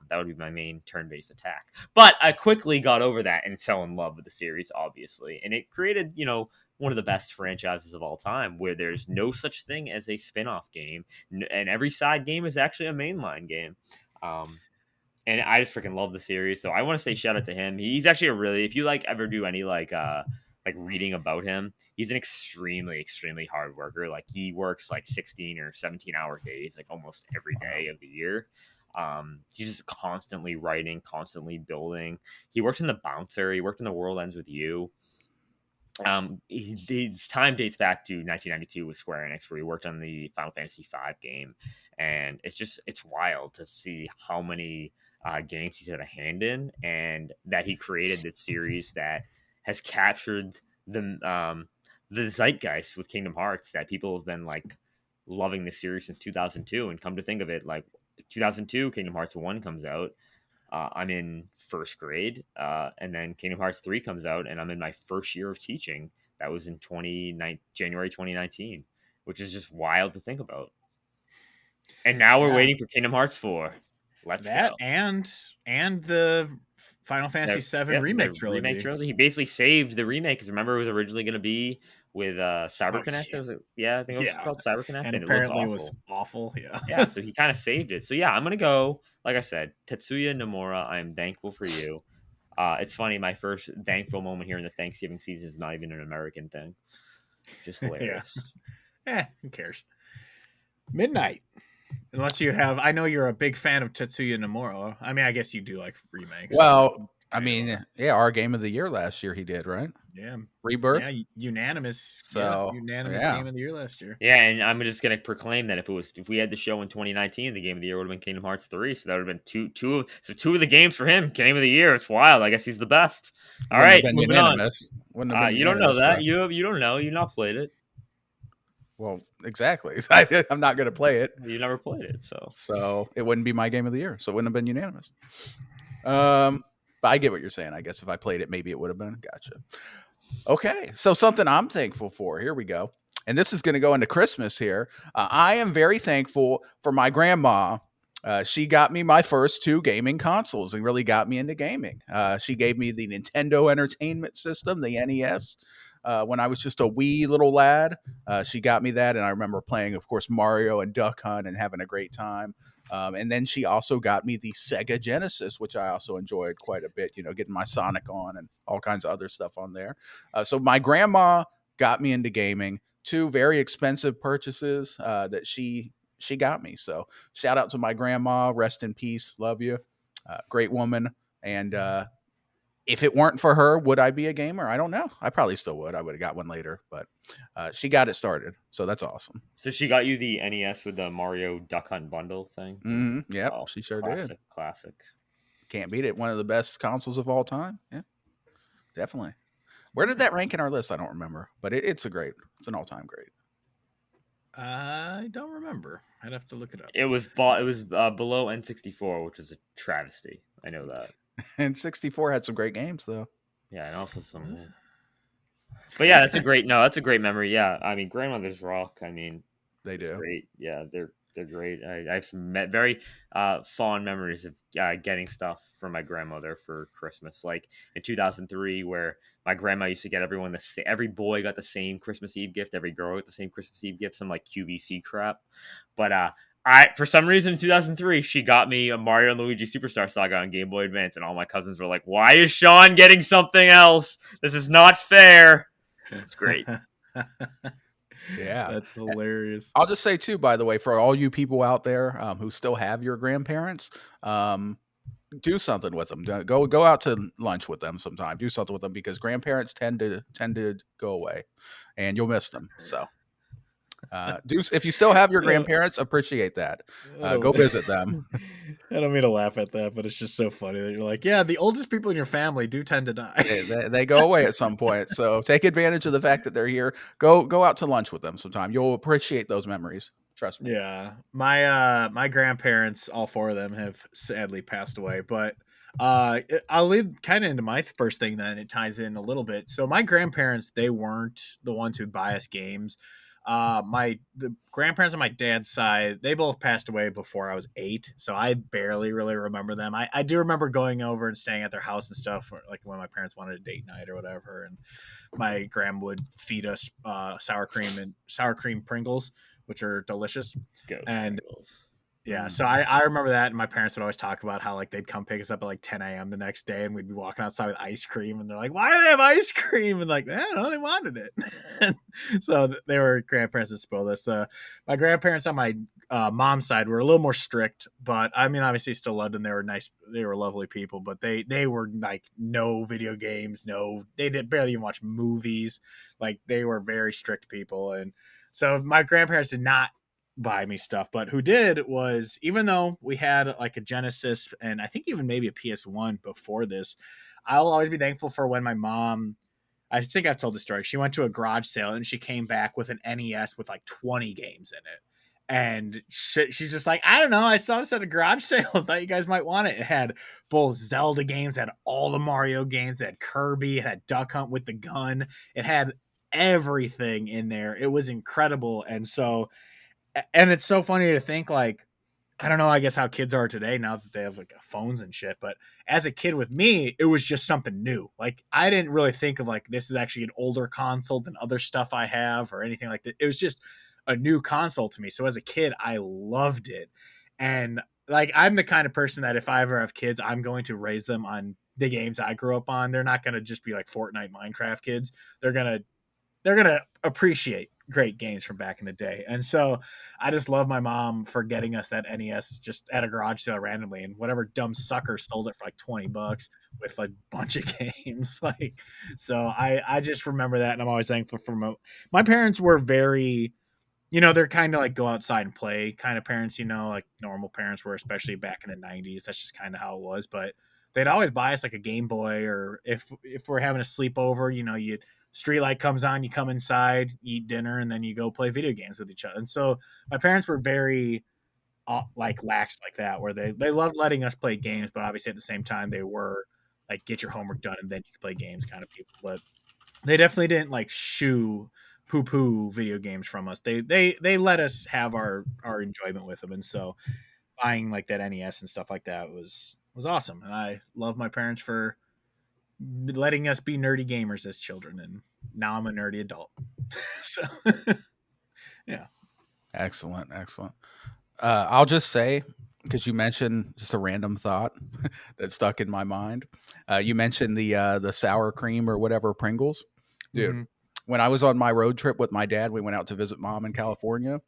That would be my main turn-based attack. But I quickly got over that and fell in love with the series, obviously, and it created, you know, one of the best franchises of all time, where there's no such thing as a spin-off game, and every side game is actually a mainline game. Um, and I just freaking love the series. So I want to say shout out to him. He's actually a really, if you like ever do any like reading about him, he's an extremely hard worker. Like he works like 16 or 17-hour days, like almost every Wow. day of the year. He's just constantly writing, constantly building. He works in the Bouncer. He worked in the World Ends with You. His time dates back to 1992 with Square Enix, where he worked on the Final Fantasy V game, and it's wild to see how many games he's had a hand in, and that he created this series that has captured the zeitgeist with Kingdom Hearts, that people have been like loving the series since 2002. And come to think of it, like 2002, Kingdom Hearts 1 comes out. I'm in first grade, and then Kingdom Hearts 3 comes out, and I'm in my first year of teaching. That was in January 2019, which is just wild to think about. And now we're Yeah, waiting for Kingdom Hearts 4. Let's that go. and the Final Fantasy VII remake The remake trilogy. trilogy. He basically saved the remake because remember it was originally going to be with Oh CyberConnect. yeah, Yeah, I think it was yeah, called CyberConnect, and and it looked apparently it was awful. awful. Yeah, Yeah, so he kind of saved it. So yeah, I'm gonna go. Like I said, Tetsuya Nomura, I am thankful for you. It's funny, my first thankful moment here in the Thanksgiving season is not even an American thing. Just yeah. hilarious. Who cares? Midnight. Unless you have, I know you're a big fan of Tetsuya Nomura. I mean, I guess you do like remakes. Well, I Right, mean, yeah, our game of the year last year he did, right? yeah, yeah, Rebirth. unanimous. Yeah, So unanimous yeah, game of the year last year. Yeah, and I'm just gonna proclaim that if we had the show in 2019, the game of the year would have been Kingdom Hearts 3. So that would have been two of the games for him, game of the year. It's wild. I guess he's the best. All wouldn't have right, been moving on. unanimous. Wouldn't have been You don't know unanimous. that. You don't know. You've not played it. Well, exactly. I'm not going to play it, You never played it, so so it wouldn't be my game of the year. So it wouldn't have been unanimous. But I get what you're saying. I guess if I played it, maybe it would have been. Gotcha. Okay, so something I'm thankful for. Here we go. And this is going to go into Christmas here. I am very thankful for my grandma. She got me my first two gaming consoles and really got me into gaming. She gave me the Nintendo Entertainment System, the NES, when I was just a wee little lad. She got me that, and I remember playing, of course, Mario and Duck Hunt and having a great time. And then she also got me the Sega Genesis, which I also enjoyed quite a bit, you know, getting my Sonic on and all kinds of other stuff on there. So my grandma got me into gaming. Two very expensive purchases that she got me. So shout out to my grandma. Rest in peace. Love you. Great woman. And if it weren't for her, would I be a gamer? I don't know. I probably still would. I would have got one later, but she got it started. So that's awesome. so she got you the NES with the Mario Duck Hunt bundle thing. Yep, Oh, she sure did. classic. Can't beat it. One of the best consoles of all time. Yeah, definitely. Where did that rank in our list? I don't remember, but it's it's an all time great. I don't remember. I'd have to look it up. It was below N64, which is a travesty. I know that. And 64 had some great games though. Yeah, and also some But yeah, that's a great memory. Yeah, I mean, grandmothers rock. I mean, They it's do. great. Yeah, they're great. I have some very fond memories of getting stuff from my grandmother for Christmas, like in 2003, where my grandma used to get everyone every boy got the same Christmas Eve gift, every girl got the same Christmas Eve gift, some like QVC crap. But I for some reason in 2003 she got me a Mario and Luigi Superstar Saga on Game Boy Advance, and all my cousins were like, "Why is Sean getting something else? This is not fair." It's great. Yeah. That's hilarious. I'll just say too, by the way, for all you people out there who still have your grandparents, do something with them. Go out to lunch with them sometime. Do something with them because grandparents tend to go away, and you'll miss them. So, if you still have your I don't, grandparents, appreciate that. I Go don't, visit them. I don't mean to laugh at that, but it's just so funny that you're like, yeah, the oldest people in your family do tend to die. They go away at some point, so take advantage of the fact that they're here. Go out to lunch with them sometime. You'll appreciate those memories. Trust me. Yeah. My grandparents, all four of them have sadly passed away, but I'll lead kind of into my first thing then. It ties in a little bit. So my grandparents, they weren't the ones who'd buy us games. The grandparents on my dad's side, they both passed away before I was 8, so I barely really remember them. I do remember going over and staying at their house and stuff, like when my parents wanted a date night or whatever, and my grandma would feed us sour cream Pringles, which are delicious. Go And Pringles. yeah, so I remember that, and my parents would always talk about how like they'd come pick us up at like 10 a.m. the next day, and we'd be walking outside with ice cream, and they're like, "Why do they have ice cream?" And like, I don't know, they wanted it. So they were grandparents that spoiled us. My grandparents on my mom's side were a little more strict, but I mean, obviously, still loved them. They were nice, they were lovely people, but they were like no video games, no, they did barely even watch movies. Like they were very strict people, and so my grandparents did not buy me stuff, but who did was, even though we had like a Genesis and I think even maybe a PS1 before this, I'll always be thankful for when my mom, I think I've told the story, she went to a garage sale and she came back with an NES with like 20 games in it. And she's just like, I don't know, I saw this at a garage sale. I thought you guys might want it. It had both Zelda games, it had all the Mario games, it had Kirby, it had Duck Hunt with the gun, it had everything in there. It was incredible. And it's so funny to think, like, I don't know, I guess how kids are today now that they have like phones and shit, but as a kid with me, it was just something new. Like I didn't really think of like this is actually an older console than other stuff I have or anything like that. It was just a new console to me. So as a kid, I loved it. And like I'm the kind of person that if I ever have kids, I'm going to raise them on the games I grew up on. They're not going to just be like Fortnite, Minecraft kids. They're gonna appreciate great games from back in the day. And so I just love my mom for getting us that NES just at a garage sale randomly, and whatever dumb sucker sold it for like $20 with a bunch of games. Like, so I just remember that, and I'm always thankful for my parents were very, they're kind of like go outside and play kind of parents, like normal parents were, especially back in the 90s. That's just kind of how it was. But they'd always buy us like a Game Boy, or if we're having a sleepover, you street light comes on, you come inside, eat dinner, and then you go play video games with each other. And so my parents were very like lax like that, where they loved letting us play games, but obviously at the same time they were like get your homework done and then you can play games kind of people. But they definitely didn't like shoo poo poo video games from us. They let us have our enjoyment with them. And so buying like that NES and stuff like that was awesome. And I love my parents for letting us be nerdy gamers as children, and now I'm a nerdy adult. So yeah. Excellent, excellent. I'll just say, because you mentioned just a random thought that stuck in my mind. You mentioned the sour cream or whatever Pringles, dude. Mm-hmm. When I was on my road trip with my dad, we went out to visit mom in California.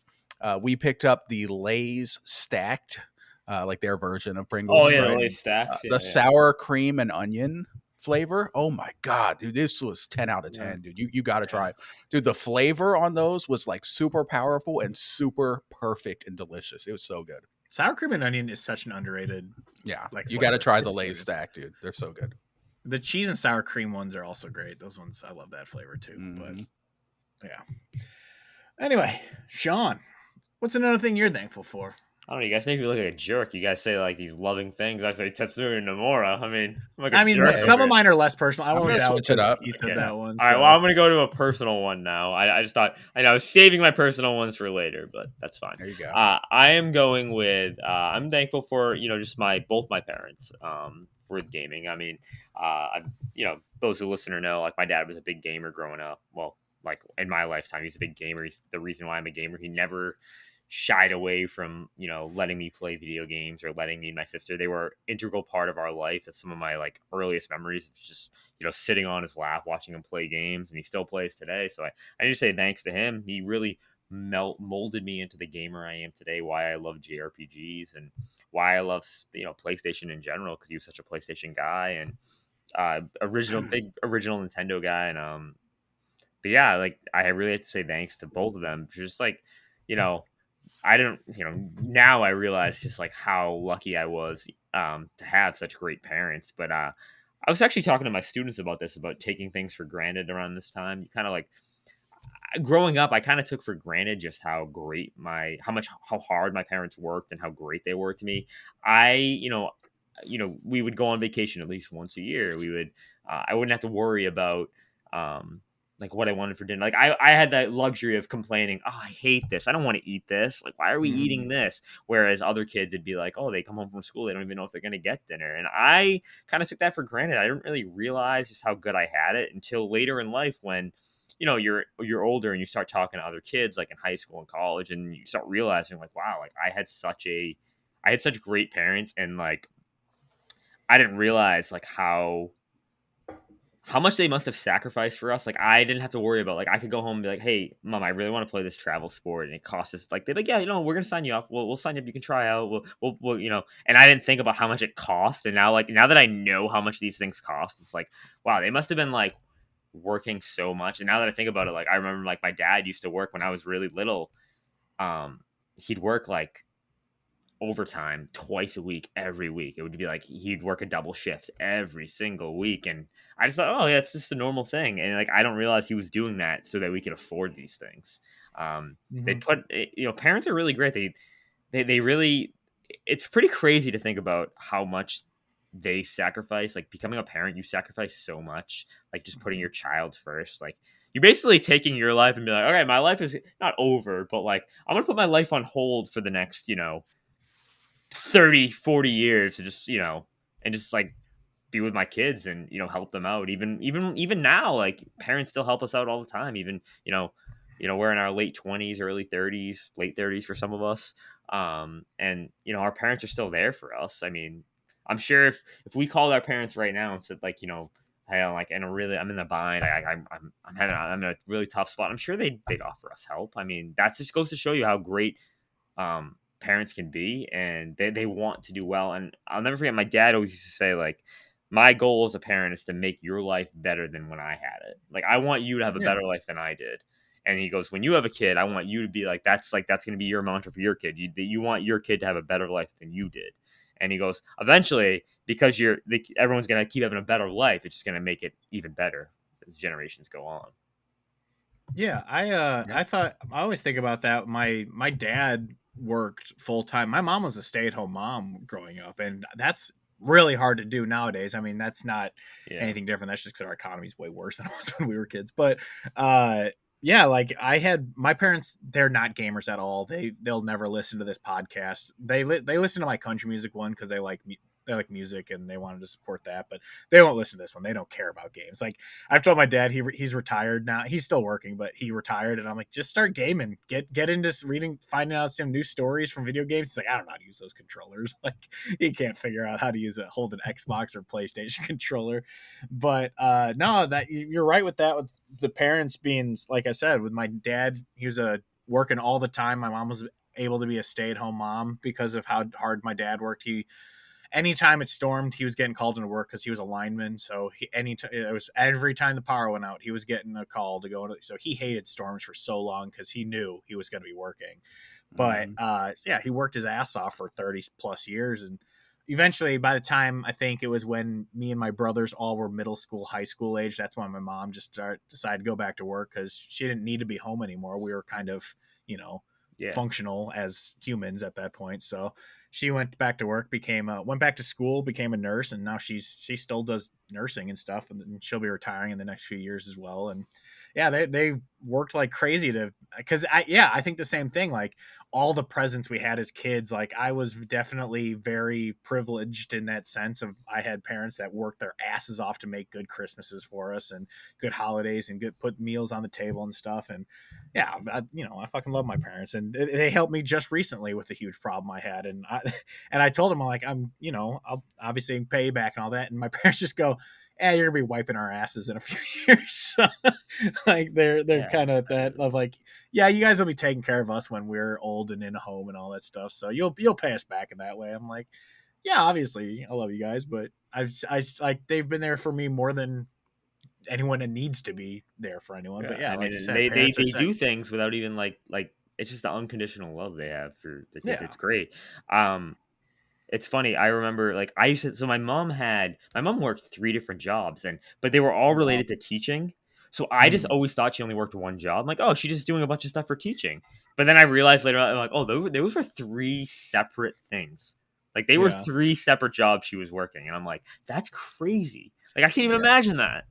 We picked up the Lay's stacked, like their version of Pringles, Oh yeah, right? the stacks. The Yeah, yeah. sour cream and onion flavor. Oh my god, dude, this was 10 out of Yeah. 10, dude. You got to try it. Dude, the flavor on those was like super powerful and super perfect and delicious. It was so good. Sour cream and onion is such an underrated. Yeah, Like you got to flavor. try the It's Lay's good. stack, dude. They're so good. The cheese and sour cream ones are also great. Those ones, I love that flavor too. But Mhm. yeah. Anyway, Sean, what's another thing you're thankful for? I don't know. You guys make me look like a jerk. You guys say like these loving things. I say Tetsuya Nomura. I mean, I'm like a I mean, jerk Hey, some over of here. mine are less personal. I I'm won't gonna doubt switch it because up. he said Okay. that one. All right. Well, So I'm gonna go to a personal one now. I just thought I was saving my personal ones for later, but that's fine. There you go. I am going with. I'm thankful for just both my parents. For gaming. I mean, I'm those who listen or know, like my dad was a big gamer growing up. Well, like in my lifetime, he's a big gamer. He's the reason why I'm a gamer. He never shied away from letting me play video games or letting me and my sister. They were integral part of our life. That's some of my like earliest memories of just sitting on his lap watching him play games, and he still plays today. So I need to say thanks to him. He really molded me into the gamer I am today. Why I love JRPGs and why I love PlayStation in general, because he was such a PlayStation guy and big original Nintendo guy. And but yeah, like I really have to say thanks to both of them. Just like you know I don't, now I realize just like how lucky I was to have such great parents. But I was actually talking to my students about this, about taking things for granted around this time. You kind of like growing up, I kind of took for granted just how great how hard my parents worked and how great they were to me. I, we would go on vacation at least once a year. I wouldn't have to worry about, like what I wanted for dinner. Like I had that luxury of complaining, oh, I hate this. I don't want to eat this. Like, why are we Mhm. eating this? Whereas other kids would be like, oh, they come home from school. They don't even know if they're going to get dinner. And I kind of took that for granted. I didn't really realize just how good I had it until later in life when, you're older and you start talking to other kids like in high school and college, and you start realizing like, wow, like I had such great parents, and like I didn't realize like how much they must have sacrificed for us. Like I didn't have to worry about, like I could go home and be like, hey mom, I really want to play this travel sport and it costs us, like they're like, yeah, we're gonna sign you up. We'll sign you up. You can try out. We'll and I didn't think about how much it cost. And now, like now that I know how much these things cost, it's like, wow, they must have been like working so much. And now that I think about it, like I remember like my dad used to work when I was really little. He'd work like overtime twice a week, every week. It would be like he'd work a double shift every single week. And I just thought, oh yeah, it's just a normal thing. And like I don't realize he was doing that so that we could afford these things. They mhm. put parents are really great. They really, it's pretty crazy to think about how much they sacrifice. Like becoming a parent, you sacrifice so much, like just putting your child first. Like you're basically taking your life and be like, okay, my life is not over, but like I'm gonna put my life on hold for the next 30, 40 years to just and just like be with my kids and help them out. Even now, like parents still help us out all the time. Even we're in our late 20s, early 30s, late 30s for some of us. And our parents are still there for us. I mean, I'm sure if we called our parents right now and said like hey, I'm in the bind. I'm in a really tough spot. I'm sure they'd offer us help. I mean, that just goes to show you how great parents can be, and they want to do well. And I'll never forget, my dad always used to say like, my goal as a parent is to make your life better than when I had it. Like I want you to have a Yeah. better life than I did. And he goes, when you have a kid, I want you to be that's going to be your mantra for your kid. You want your kid to have a better life than you did. And he goes, eventually, because everyone's going to keep having a better life, it's just going to make it even better as generations go on. Yeah, Yeah. I thought I always think about that. My dad worked full time. My mom was a stay at home mom growing up, and that's really hard to do nowadays. I mean, that's not Yeah. anything different. That's just because our economy is way worse than it was when we were kids. But yeah, like I had my parents. They're not gamers at all. They'll never listen to this podcast. They listen to my country music one because they like music and they wanted to support that, but they won't listen to this one. They don't care about games. Like I've told my dad, he's retired now. He's still working, but he retired, and I'm like, just start gaming. Get into reading, finding out some new stories from video games. He's like, I don't know how to use those controllers. Like he can't figure out how to hold an Xbox or PlayStation controller. But no, that you're right with that. With the parents being, like I said, with my dad, he was working all the time. My mom was able to be a stay at home mom because of how hard my dad worked. Anytime it stormed, he was getting called into work because he was a lineman. So it was every time the power went out, he was getting a call to go. So he hated storms for so long because he knew he was going to be working. But Mhm. yeah, he worked his ass off for 30 plus years, and eventually, by the time I think it was when me and my brothers all were middle school, high school age, that's when my mom decided to go back to work because she didn't need to be home anymore. We were kind of, you know, Yeah. functional as humans at that point. So she went back to work, went back to school, became a nurse, and now she still does nursing and stuff, and she'll be retiring in the next few years as well. And yeah, they worked like crazy to, because I think the same thing. Like all the presents we had as kids, like I was definitely very privileged in that sense of I had parents that worked their asses off to make good Christmases for us and good holidays and good put meals on the table and stuff. And yeah, I fucking love my parents, and they helped me just recently with a huge problem I had, and I told them, I'm like, I'll obviously pay you back and all that, and my parents just go, you're gonna be wiping our asses in a few years. So, like they're Yeah. kind of that of like, yeah, you guys will be taking care of us when we're old and in a home and all that stuff. So you'll pay us back in that way. I'm like, yeah, obviously I love you guys, but I like they've been there for me more than anyone that needs to be there for anyone. But Yeah. yeah, I like mean, you and said, they parents are sick. do things without even like it's just the unconditional love they have for the kids. Yeah. It's great. Um, it's funny. I remember like I used to. So my mom worked 3 different jobs, but they were all Oh, wow. related to teaching. So I just Mhm. always thought she only worked one job. I'm like, oh, she's just doing a bunch of stuff for teaching. But then I realized later on, I'm like, oh, those were 3 separate things. Like they were Yeah. 3 separate jobs she was working, and I'm like, that's crazy. Like I can't even Yeah. imagine that.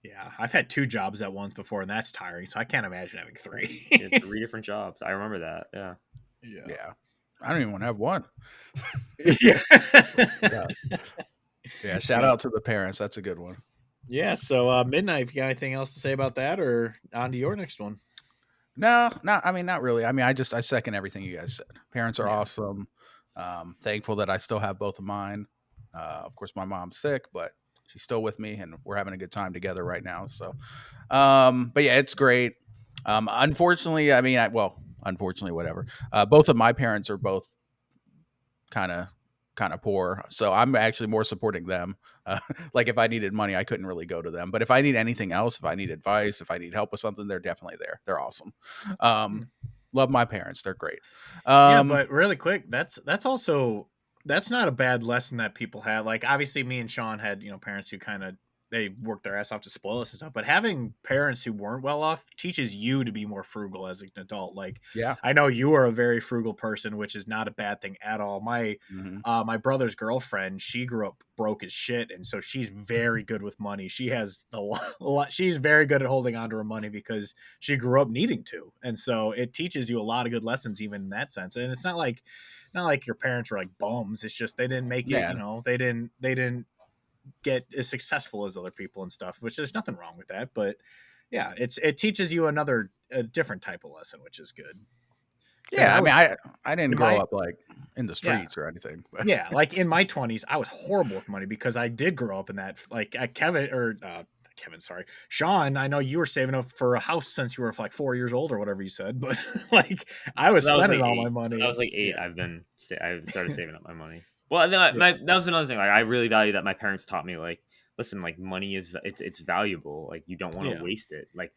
Yeah. I've had 2 jobs at once before, and that's tiring. So I can't imagine having Yeah, 3. she had 3 different jobs. I remember that. Yeah. Yeah. Yeah. I don't even want to have one. Yeah. Yeah. Yeah. Shout Yeah. out to the parents. That's a good one. Yeah. So Midnight, if you got anything else to say about that, or on to your next one? No, not. I mean, not really. I mean, I second everything you guys said. Parents are Yeah. awesome. Thankful that I still have both of mine. Of course, my mom's sick, but she's still with me, and we're having a good time together right now. So, but yeah, it's great. Unfortunately, I mean, unfortunately, whatever. Both of my parents are both kind of poor, so I'm actually more supporting them. Like if I needed money, I couldn't really go to them, but if I need anything else, if I need advice, if I need help with something, they're definitely there. They're awesome. Hmm. Love my parents, they're great. Yeah, um but really quick, that's also that's not a bad lesson that people have. Like obviously me and Sean had, parents who kind of they worked their ass off to spoil us and stuff, but having parents who weren't well off teaches you to be more frugal as an adult. Like yeah. I know you are a very frugal person, which is not a bad thing at all. Hmm. My brother's girlfriend, she grew up broke as shit, and so she's very good with money. She has a lot. She's very good at holding on to her money because she grew up needing to, and so it teaches you a lot of good lessons, even in that sense. And it's not like your parents were like bums. It's just they didn't make it. Yeah. They didn't get as successful as other people and stuff. Which there's nothing wrong with that, but yeah, it teaches you a different type of lesson, which is good. Because Yeah, I I mean, was I didn't in grow my up like in the yeah streets or anything, but yeah, like in my 20s, I was horrible with money because I did grow up in that. Like Kevin, sorry, Sean. I know you were saving up for a house since you were like 4 years old or whatever you said, but like I So was that was like spending all my 8. So that money. was like 8. Yeah, I started saving up my money. Well, and then yeah, that was another thing. Like I really value that my parents taught me. Like, listen, like money is it's valuable. Like you don't want to yeah. waste it. Like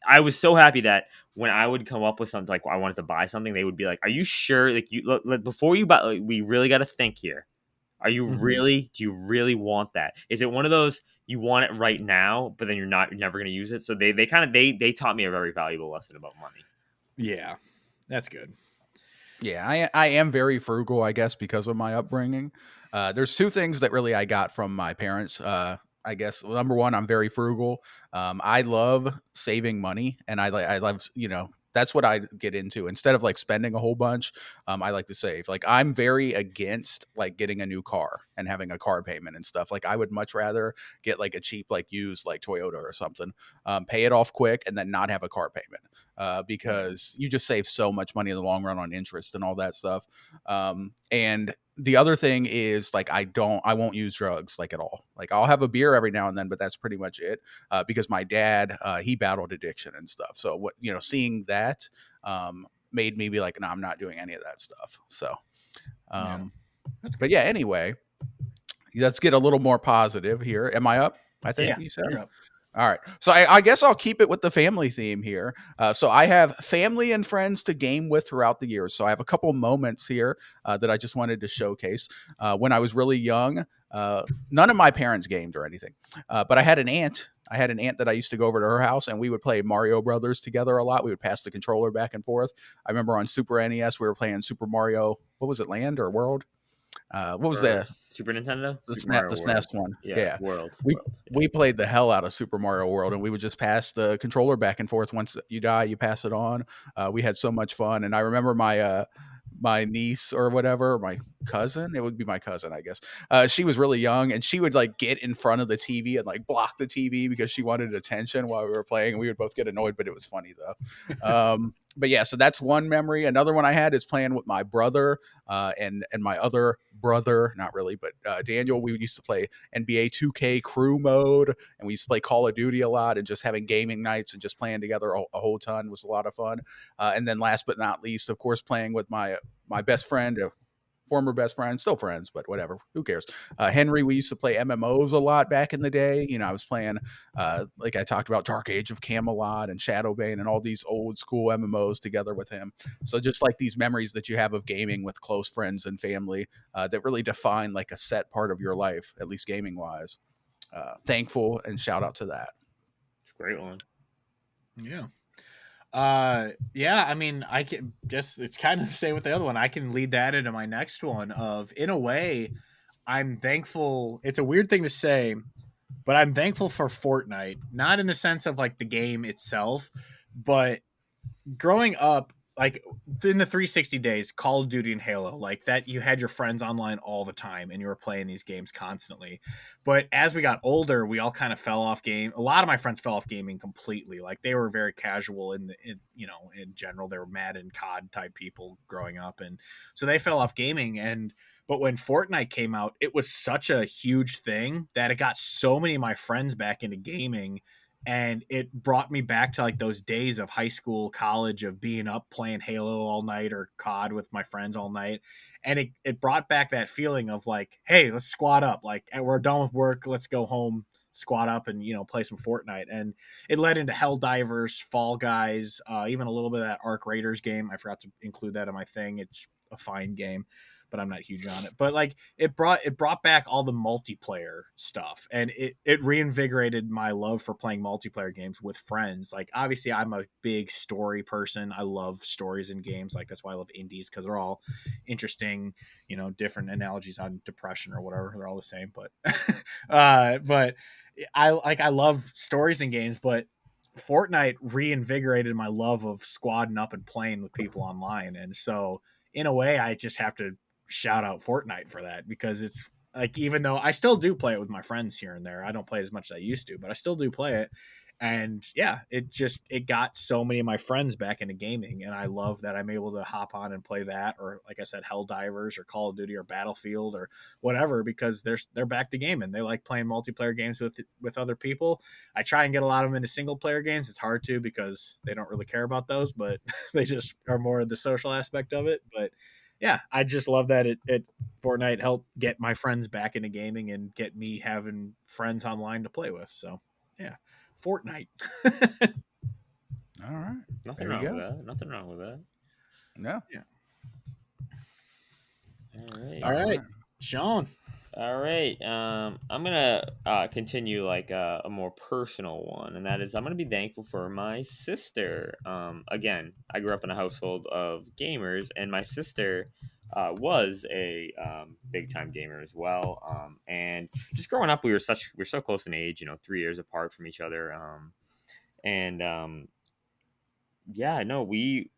I was so happy that when I would come up with something like I wanted to buy something, they would be like, "Are you sure? Like you before you buy, like, we really got to think here. Hmm. Do you really want that? Is it one of those you want it right now, but then you're never going to use it?" So they kind of they taught me a very valuable lesson about money. Yeah, that's good. yeah, I am very frugal, I guess, because of my upbringing. There's 2 things that really I got from my parents. I guess number one, I'm very frugal. I love saving money, and I love that's what I get into. Instead of like spending a whole bunch, I like to save. Like I'm very against like getting a new car and having a car payment and stuff. Like I would much rather get like a cheap like used like Toyota or something, pay it off quick, and then not have a car payment. Yeah. Because you just save so much money in the long run on interest and all that stuff. And the other thing is like I won't use drugs like at all. Like I'll have a beer every now and then, but that's pretty much it. Because my dad he battled addiction and stuff. So what seeing that made me be like, no, I'm not doing any of that stuff. So, Yeah, that's but good. yeah. Anyway, let's get a little more positive here. Am I up? I think Yeah, you said. you're up. All right. So I guess I'll keep it with the family theme here. So I have family and friends to game with throughout the years. So I have a couple moments here that I just wanted to showcase. When I was really young, None of my parents gamed or anything, but I had an aunt. I had an aunt that I used to go over to her house, and we would play Mario Brothers together a lot. We would pass the controller back and forth. I remember on Super NES we were playing Super Mario. What was it, Land or World? What was For the Super Nintendo, the Super SNES, Mario the World. SNES one? Yeah, Yeah, World. we World. Yeah. we played the hell out of Super Mario World, and we would just pass the controller back and forth. Once you die, you pass it on. We had so much fun, and I remember my niece or whatever, my cousin. It would be my cousin, I guess. She was really young, and she would like get in front of the TV and like block the TV because she wanted attention while we were playing. And we would both get annoyed, but it was funny though. But yeah, so that's one memory. Another one I had is playing with my brother and my other brother, not really, but Daniel. We used to play NBA 2K crew mode, and we used to play Call of Duty a lot, and just having gaming nights and just playing together a whole ton was a lot of fun. And then last but not least, of course, playing with my best friend, former best friend, still friends, but whatever, who cares? Henry, we used to play MMOs a lot back in the day. You know, I was playing, like I talked about, Dark Age of Camelot and Shadowbane and all these old school MMOs together with him. So just like these memories that you have of gaming with close friends and family that really define like a set part of your life, at least gaming wise. Thankful and shout out to that. It's a great one. Yeah. Yeah, I mean, I can just, it's kind of the same with the other one. I can lead that into my next one of, in a way, I'm thankful. It's a weird thing to say, but I'm thankful for Fortnite, not in the sense of like the game itself, but growing up, like in the 360 days, Call of Duty and Halo, like that, you had your friends online all the time and you were playing these games constantly. But as we got older, we all kind of fell off game. A lot of my friends fell off gaming completely. Like they were very casual in general. They were Madden, COD type people growing up, and so they fell off gaming. And but when Fortnite came out, it was such a huge thing that it got so many of my friends back into gaming, and it brought me back to like those days of high school, college, of being up playing Halo all night or COD with my friends all night. And it brought back that feeling of like, hey, let's squad up, like we're done with work, let's go home, squad up, and play some Fortnite. And it led into Helldivers, Fall Guys, even a little bit of that Arc Raiders game. I forgot to include that in my thing. It's a fine game, but I'm not huge on it. But like it brought back all the multiplayer stuff, and it reinvigorated my love for playing multiplayer games with friends. Like obviously I'm a big story person. I love stories in games. Like that's why I love indies, because they're all interesting, different analogies on depression or whatever. They're all the same, but but I love stories in games, but Fortnite reinvigorated my love of squadding up and playing with people online. And so in a way, I just have to shout out Fortnite for that, because it's like, even though I still do play it with my friends here and there, I don't play it as much as I used to, but I still do play it. And yeah, it got so many of my friends back into gaming, and I love that I'm able to hop on and play that, or like I said, Helldivers or Call of Duty or Battlefield or whatever, because they're back to gaming. They like playing multiplayer games with other people. I try and get a lot of them into single player games. It's hard to, because they don't really care about those, but they just are more of the social aspect of it. But yeah, I just love that it Fortnite helped get my friends back into gaming and get me having friends online to play with. So yeah, Fortnite. All right. Nothing There you wrong with go. that. Nothing wrong with that. No. Yeah. All right. All right, Sean. All right. I'm gonna continue like a more personal one, and that is I'm gonna be thankful for my sister. Again, I grew up in a household of gamers, and my sister was a big time gamer as well. And just growing up, we're so close in age. 3 years apart from each other. And Yeah, no, we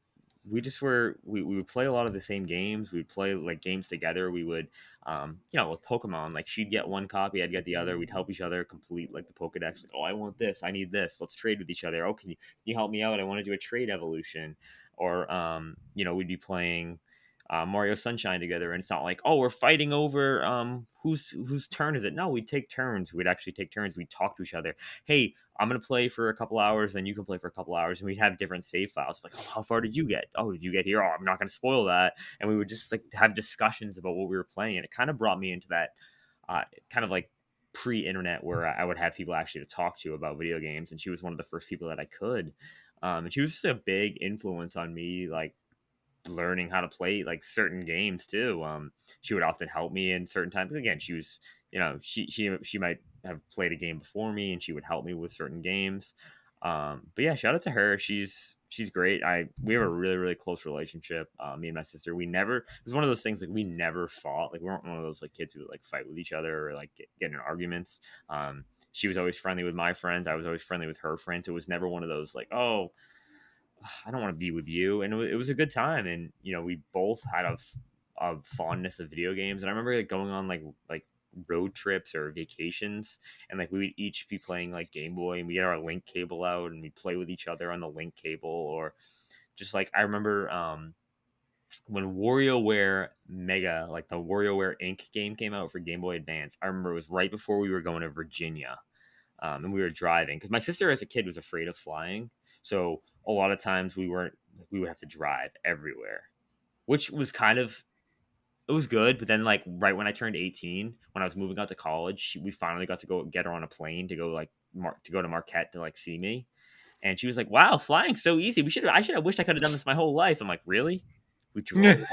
just we would play a lot of the same games. We'd play like games together. We would with Pokemon, like she'd get one copy, I'd get the other. We'd help each other complete like the Pokedex. Like, oh, I want this, I need this. Let's trade with each other. Oh, can you help me out? I want to do a trade evolution. Or we'd be playing Mario Sunshine together, and it's not like, oh, we're fighting over whose turn is it. No, we'd take turns. We'd actually take turns. We'd talk to each other. Hey, I'm gonna play for a couple hours, then you can play for a couple hours, and we'd have different save files. Like, oh, how far did you get? Oh, did you get here? Oh, I'm not gonna spoil that. And we would just like have discussions about what we were playing, and it kind of brought me into that kind of like pre-internet where I would have people actually to talk to about video games, and she was one of the first people that I could. And she was just a big influence on me, like learning how to play like certain games too. She would often help me in certain times. Again, she was she might have played a game before me, and she would help me with certain games. But yeah, shout out to her. She's great. We have a really really close relationship. Me and my sister. It was one of those things like we never fought. Like we weren't one of those like kids who would like fight with each other or like get in arguments. She was always friendly with my friends. I was always friendly with her friends. It was never one of those like, oh, I don't want to be with you. And it was a good time. And we both had a fondness of video games. And I remember like, going on like road trips or vacations, and like we would each be playing like Game Boy, and we get our link cable out and we play with each other on the link cable. Or just like I remember when WarioWare Mega, like the WarioWare Inc. game came out for Game Boy Advance. I remember it was right before we were going to Virginia, and we were driving because my sister as a kid was afraid of flying. So a lot of times we would have to drive everywhere, which was kind of it was good. But then like right when I turned 18, when I was moving out to college, we finally got to go get her on a plane to go like to go to Marquette to like see me. And she was like, "Wow, flying's so easy. I should have wished I could have done this my whole life." I'm like, "Really?" We drove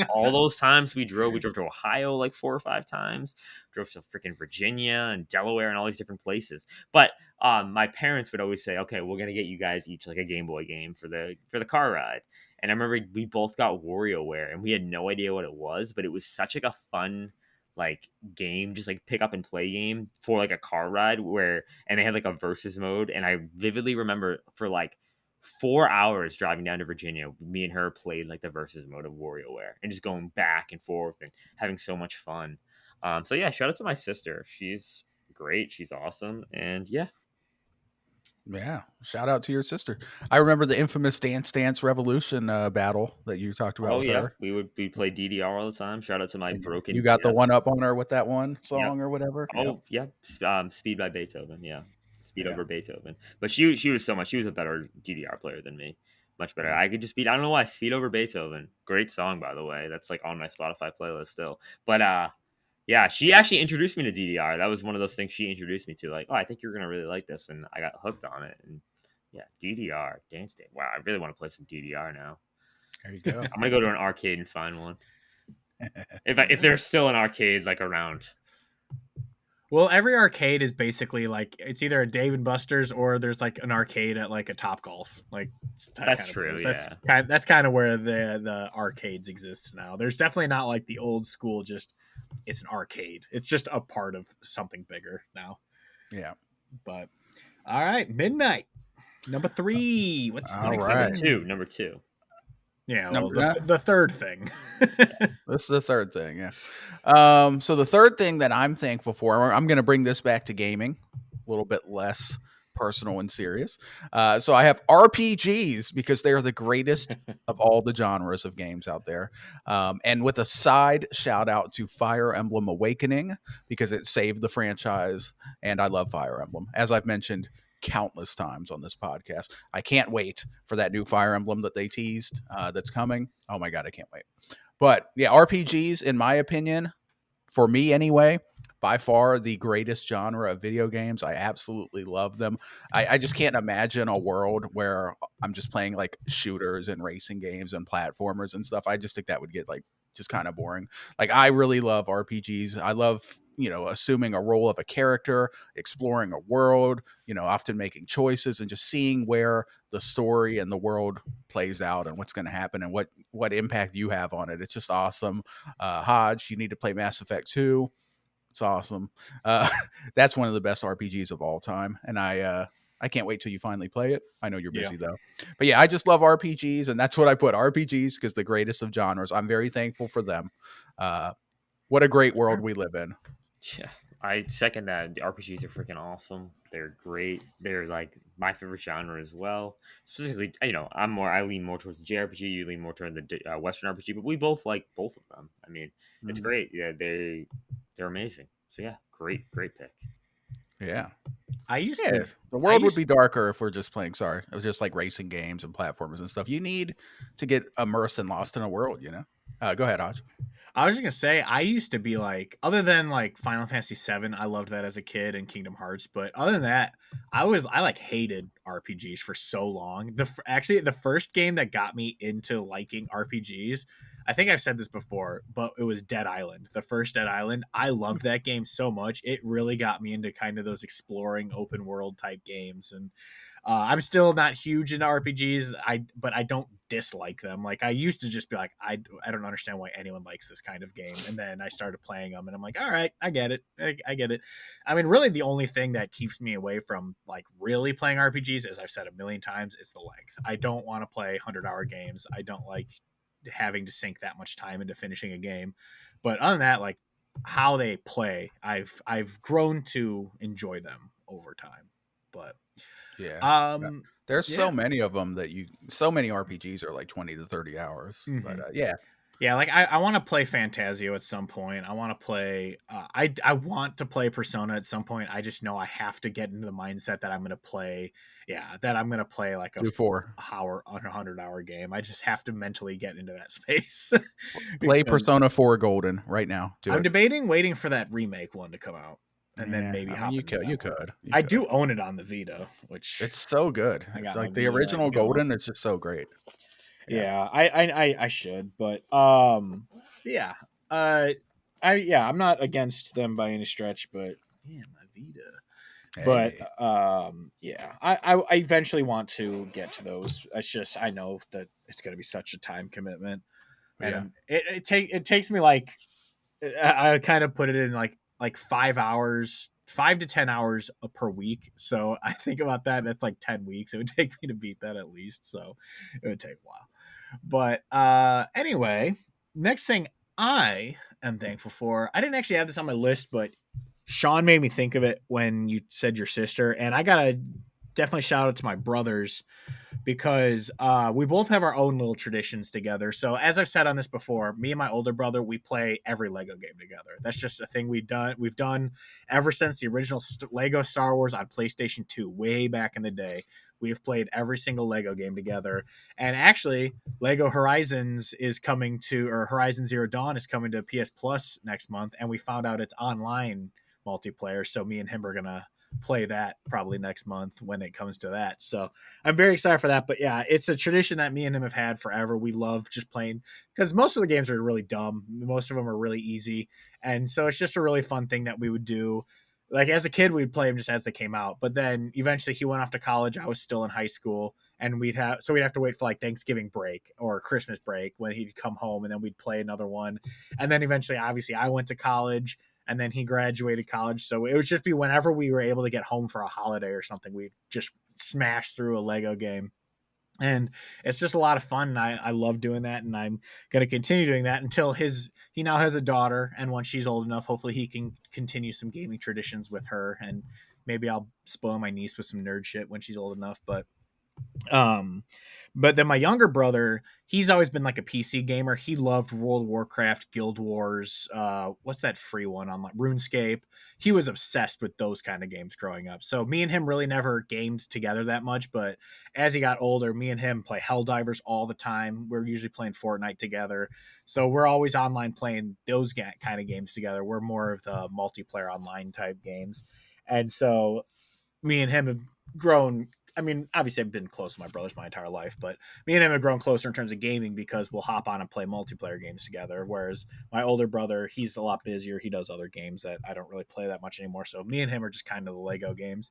all those times we drove. We drove to Ohio like 4 or 5 times. Drove to freaking Virginia and Delaware and all these different places. But my parents would always say, "Okay, we're gonna get you guys each like a Game Boy game for the car ride." And I remember we both got WarioWare, and we had no idea what it was, but it was such like a fun like game, just like pick up and play game for like a car ride and they had like a versus mode. And I vividly remember for like 4 hours driving down to Virginia, me and her played like the versus mode of WarioWare and just going back and forth and having so much fun. So yeah, shout out to my sister. She's great. She's awesome. And yeah. Yeah, shout out to your sister. I remember the infamous Dance Dance Revolution battle that you talked about Oh with yeah, her. we play DDR all the time. Shout out to my And broken you got the DS. one up on her with that one Yep. song or whatever. Yep. Oh yeah, Speed by Beethoven. Yeah, Speed Yeah. over Beethoven. But she was so much. She was a better DDR player than me. Much better. Mm. I could just beat. I don't know why. Speed over Beethoven. Great song, by the way. That's like on my Spotify playlist still. But yeah, she actually introduced me to DDR. That was one of those things she introduced me to. Like, oh, I think you're gonna really like this, and I got hooked on it. And yeah, DDR Dance Day. Wow, I really want to play some DDR now. There you go. I'm gonna go to an arcade and find one. If there's still an arcade like around. Well, every arcade is basically like it's either a Dave and Buster's or there's like an arcade at like a Top Golf. Like That's true. Yeah. That's kind of where the arcades exist now. There's definitely not like the old school. Just it's an arcade. It's just a part of something bigger now. Yeah. But all right, Midnight number 3. What's the All next right. thing? Number two. Yeah, well, the third thing. This is the third thing, yeah. So the third thing that I'm thankful for, I'm going to bring this back to gaming, a little bit less personal and serious. So I have RPGs because they are the greatest of all the genres of games out there. And with a side shout out to Fire Emblem Awakening because it saved the franchise, and I love Fire Emblem. As I've mentioned countless times on this podcast. I can't wait for that new Fire Emblem that they teased that's coming. Oh my God, I can't wait. But yeah, RPGs, in my opinion, for me anyway, by far the greatest genre of video games. I absolutely love them. I just can't imagine a world where I'm just playing like shooters and racing games and platformers and stuff. I just think that would get like just kind of boring. Like I really love RPGs. I love, assuming a role of a character, exploring a world, often making choices and just seeing where the story and the world plays out and what's going to happen and what impact you have on it. It's just awesome. Hodge, you need to play Mass Effect 2. It's awesome. That's one of the best RPGs of all time. And I can't wait till you finally play it. I know you're busy though. But yeah, I just love RPGs, and that's what I put, RPGs, because the greatest of genres. I'm very thankful for them. What a great world we live in. Yeah, I second that. The RPGs are freaking awesome. They're great. They're like my favorite genre as well. Specifically, I lean more towards the JRPG. You lean more towards the Western RPG, but we both like both of them. I mean, it's great. Yeah, they're amazing. So yeah, great pick. Yeah. The world would be darker if we're just playing, it was just like racing games and platformers and stuff. You need to get immersed and lost in a world, Go ahead, Hodge. I was just gonna say, I used to be like, other than like Final Fantasy VII, I loved that as a kid, and Kingdom Hearts. But other than that, I like hated RPGs for so long. The first game that got me into liking RPGs, I think I've said this before, but it was Dead Island, the first Dead Island. I loved that game so much. It really got me into kind of those exploring open world type games. And I'm still not huge into RPGs. But I don't dislike them. Like I used to just be like, I don't understand why anyone likes this kind of game. And then I started playing them, and I'm like, all right, I get it. I get it. I mean, really, the only thing that keeps me away from like really playing RPGs, as I've said a million times, is the length. I don't want to play 100-hour games. I don't like having to sink that much time into finishing a game. But other than that, like how they play, I've grown to enjoy them over time. But Yeah. um There's yeah. so many of them so many RPGs are like 20 to 30 hours. Mhm. But yeah. Yeah, like I want to play Fantasio at some point. I want to play. I want to play Persona at some point. I just know I have to get into the mindset that I'm going to play. Yeah, that I'm going to play like Do 4. 100-hour game. I just have to mentally get into that space. Play Because Persona 4 Golden right now. Do I'm it. debating waiting for that remake one to come out, and then Yeah, maybe I mean, hop you into could. that You one. could. You I could. do own it on the Vita, which It's so good. I got my Like the Vita, original you know. Golden, it's just so great. Yeah, I should, but yeah, I'm not against them by any stretch, but yeah, my Vita. Hey. But yeah, I eventually want to get to those. It's just I know that it's going to be such a time commitment, and it takes me like I kind of put it in like 5 hours. 5 to 10 hours per week. So I think about that. That's like 10 weeks. It would take me to beat that at least. So it would take a while. But anyway, next thing I am thankful for, I didn't actually have this on my list, but Sean made me think of it when you said your sister. And I got to definitely shout out to my brothers because we both have our own little traditions together. So as I've said on this before, me and my older brother, we play every Lego game together. That's just a thing we've done ever since the original Lego Star Wars on PlayStation 2, way back in the day. We've played every single Lego game together. And actually, Lego Horizons is coming to, or Horizon Zero Dawn is coming to PS Plus next month. And we found out it's online multiplayer. So me and him are going to play that probably next month when it comes to that. So I'm very excited for that. But yeah, it's a tradition that me and him have had forever. We love just playing because most of the games are really dumb. Most of them are really easy. And so it's just a really fun thing that we would do. Like as a kid, we'd play them just as they came out. But then eventually he went off to college. I was still in high school. And we'd have to wait for like Thanksgiving break or Christmas break when he'd come home, and then we'd play another one. And then eventually, obviously, I went to college, and then he graduated college. So it would just be whenever we were able to get home for a holiday or something, we'd just smash through a Lego game. And it's just a lot of fun. And I love doing that. And I'm going to continue doing that until he now has a daughter. And once she's old enough, hopefully he can continue some gaming traditions with her. And maybe I'll spoil my niece with some nerd shit when she's old enough. Um but then my younger brother, he's always been like a PC gamer. He loved World of Warcraft, Guild Wars, what's that free one on like RuneScape. He was obsessed with those kind of games growing up. So me and him really never gamed together that much, but as he got older, me and him play Helldivers all the time. We're usually playing Fortnite together. So we're always online playing those kind of games together. We're more of the multiplayer online type games. And so me and him have grown. I mean, obviously, I've been close to my brothers my entire life, but me and him have grown closer in terms of gaming because we'll hop on and play multiplayer games together. Whereas my older brother, he's a lot busier. He does other games that I don't really play that much anymore. So me and him are just kind of the Lego games.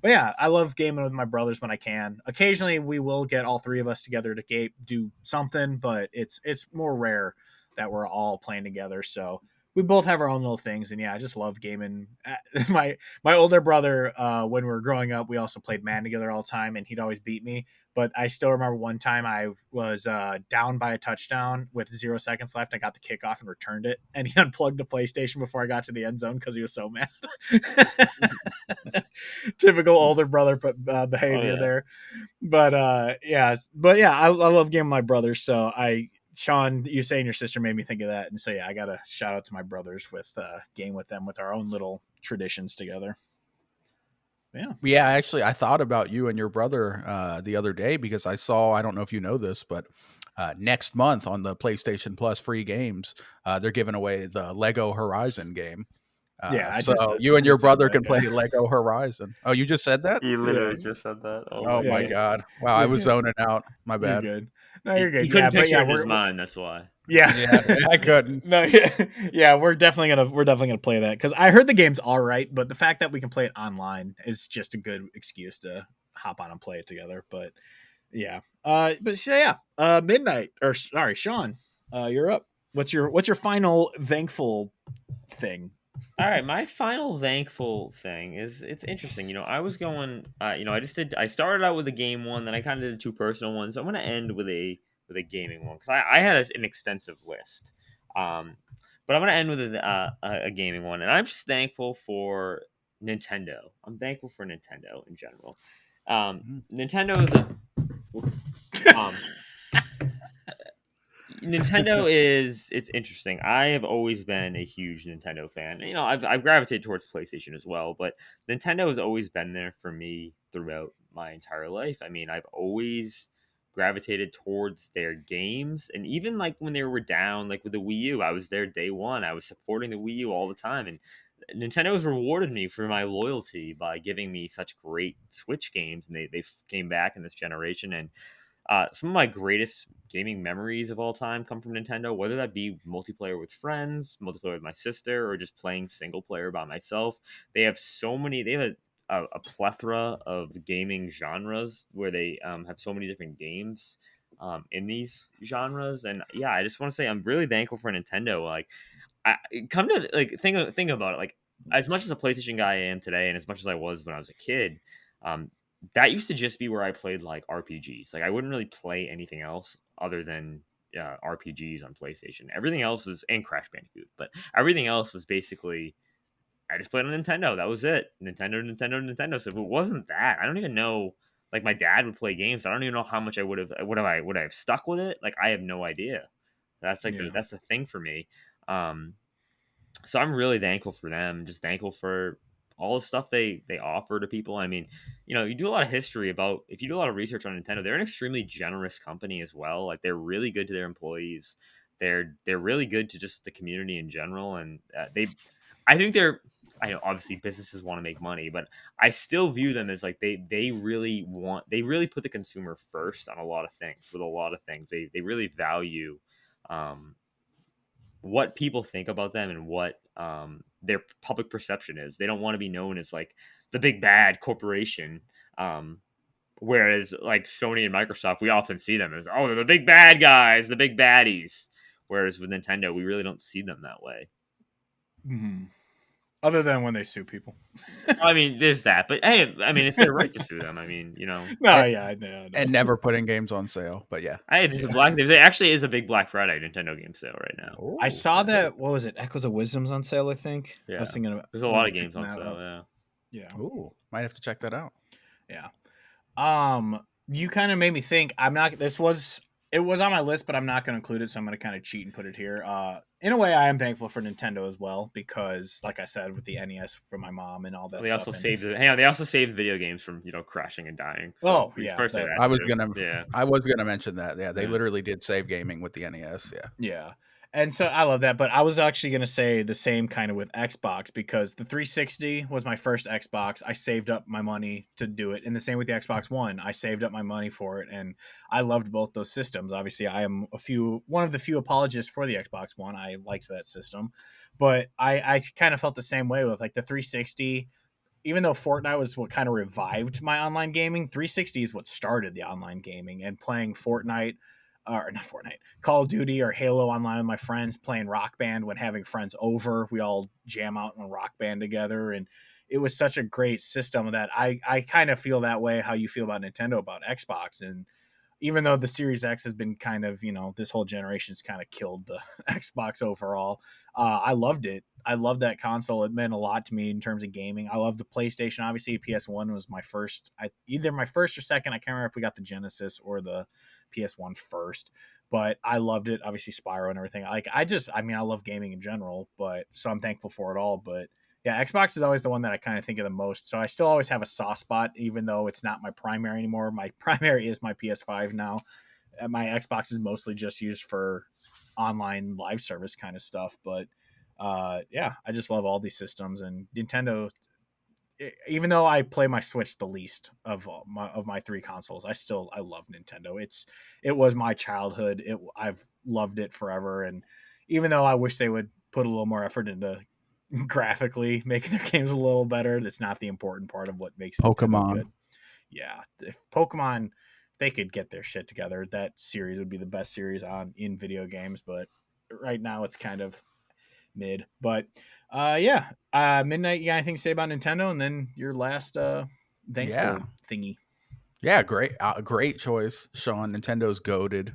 But yeah, I love gaming with my brothers when I can. Occasionally, we will get all three of us together to do something, but it's more rare that we're all playing together. So we both have our own little things, and yeah, I just love gaming. My older brother, when we were growing up, we also played Madden together all the time, and he'd always beat me. But I still remember one time I was down by a touchdown with 0 seconds left. I got the kickoff and returned it, and he unplugged the PlayStation before I got to the end zone because he was so mad. Typical older brother behavior there. But yeah, I love gaming with my brothers, so Sean, you saying your sister made me think of that. And so, yeah, I got to shout out to my brothers with game with them with our own little traditions together. Yeah. Yeah, actually, I thought about you and your brother the other day because I don't know if you know this, but next month on the PlayStation Plus free games, they're giving away the Lego Horizon game. Yeah, so you and your brother can play yeah. Lego Horizon. Oh, you just said that? He literally just said that. Oh my God. Wow, I was zoning out. My bad. You're good. No, you're good. He couldn't but picture yeah, it in his mind. That's why. Yeah. I couldn't. No, yeah, we're definitely gonna play that because I heard the game's all right, but the fact that we can play it online is just a good excuse to hop on and play it together. But yeah, but so yeah, midnight or sorry, Sean, you're up. What's your final thankful thing? All right, my final thankful thing is it's interesting. I was going. I started out with a game one, then I kind of did two personal ones. I'm going to end with a gaming one because I had an extensive list. But I'm going to end with a gaming one, and I'm just thankful for Nintendo. I'm thankful for Nintendo in general. Nintendo is um, Nintendo is it's interesting. I have always been a huge Nintendo fan. I've gravitated towards PlayStation as well, but Nintendo has always been there for me throughout my entire life. I mean, I've always gravitated towards their games, and even like when they were down, like with the Wii U, I was there day one. I was supporting the Wii U all the time, and Nintendo has rewarded me for my loyalty by giving me such great Switch games, and they came back in this generation. And some of my greatest gaming memories of all time come from Nintendo, whether that be multiplayer with friends, multiplayer with my sister, or just playing single player by myself. They have so many, they have a plethora of gaming genres where they have so many different games in these genres. And yeah, I just want to say I'm really thankful for Nintendo. Like, I come to like think about it. Like, as much as a PlayStation guy I am today, and as much as I was when I was a kid, um, that used to just be where I played like RPGs. Like I wouldn't really play anything else other than RPGs on PlayStation. Everything else was and Crash Bandicoot, but everything else was basically I just played on Nintendo. That was it. Nintendo. So if it wasn't that, I don't even know. Like my dad would play games. I don't even know how much I would I have stuck with it. Like I have no idea. That's like Yeah. that's the thing for me. Um, so I'm really thankful for them. Just thankful for all the stuff they offer to people. I mean, you do a lot of history about if you do a lot of research on Nintendo, they're an extremely generous company as well. Like they're really good to their employees. They're really good to just the community in general, and I think they're. I know obviously businesses want to make money, but I still view them as like they really put the consumer first on a lot of things. With a lot of things, they really value um, what people think about them and what their public perception is. They don't want to be known as like the big bad corporation. Um, Whereas like Sony and Microsoft, we often see them as they're the big bad guys, the big baddies. Whereas with Nintendo, we really don't see them that way. Mhm. Other than when they sue people. I mean, there's that, but hey, I mean, it's their right to sue them. I mean, No, And, yeah, I know. and never putting games on sale. But yeah. there actually is a big Black Friday Nintendo game sale right now. I Oh, saw that. What was it? Echoes of Wisdom's on sale. I think. I Yeah, was thinking there's a lot of games picking on that sale. up. Yeah. Yeah. ooh, might have to check that out. Yeah. You kind of made me think. I'm not. It was on my list, but I'm not going to include it. So I'm going to kind of cheat and put it here. In a way, I am thankful for Nintendo as well because, like I said, with the NES for my mom and all that They stuff. also saved it. Hang on, they also saved video games from crashing and dying. So Oh, we yeah, first say that- that I was too. gonna, Yeah. I was gonna mention that. Yeah, they Yeah. literally did save gaming with the NES. Yeah. Yeah. And so I love that, but I was actually going to say the same kind of with Xbox because the 360 was my first Xbox. I saved up my money to do it. And the same with the Xbox One. I saved up my money for it and I loved both those systems. Obviously, I am one of the few apologists for the Xbox One. I liked that system. But I kind of felt the same way with like the 360. Even though Fortnite was what kind of revived my online gaming, 360 is what started the online gaming and playing Fortnite or not Fortnite, Call of Duty or Halo online with my friends, playing Rock Band when having friends over. We all jam out on Rock Band together. And it was such a great system that I kind of feel that way how you feel about Nintendo, about Xbox. And even though the Series X has been kind of, this whole generation's kind of killed the Xbox overall, I loved it. I loved that console. It meant a lot to me in terms of gaming. I love the PlayStation. Obviously, PS1 was my first, either my first or second. I can't remember if we got the Genesis or the PS1 first, but I loved it. Obviously, Spyro and everything. I love gaming in general, but so I'm thankful for it all. But yeah, Xbox is always the one that I kind of think of the most. So I still always have a soft spot, even though it's not my primary anymore. My primary is my PS5 now. My Xbox is mostly just used for online live service kind of stuff. But yeah, I just love all these systems and Nintendo. even though I play my Switch the least of my three consoles, I love Nintendo. It was my childhood. I've loved it forever, and even though I wish they would put a little more effort into graphically making their games a little better, that's not the important part of what makes Nintendo Pokemon. good. Yeah, if Pokemon they could get their shit together, that series would be the best series on in video games. But right now, it's kind of mid. But yeah, Midnight. You got anything to say about Nintendo? And then your last Yeah. thankful thingy. Yeah, great choice, Sean. Nintendo's goaded.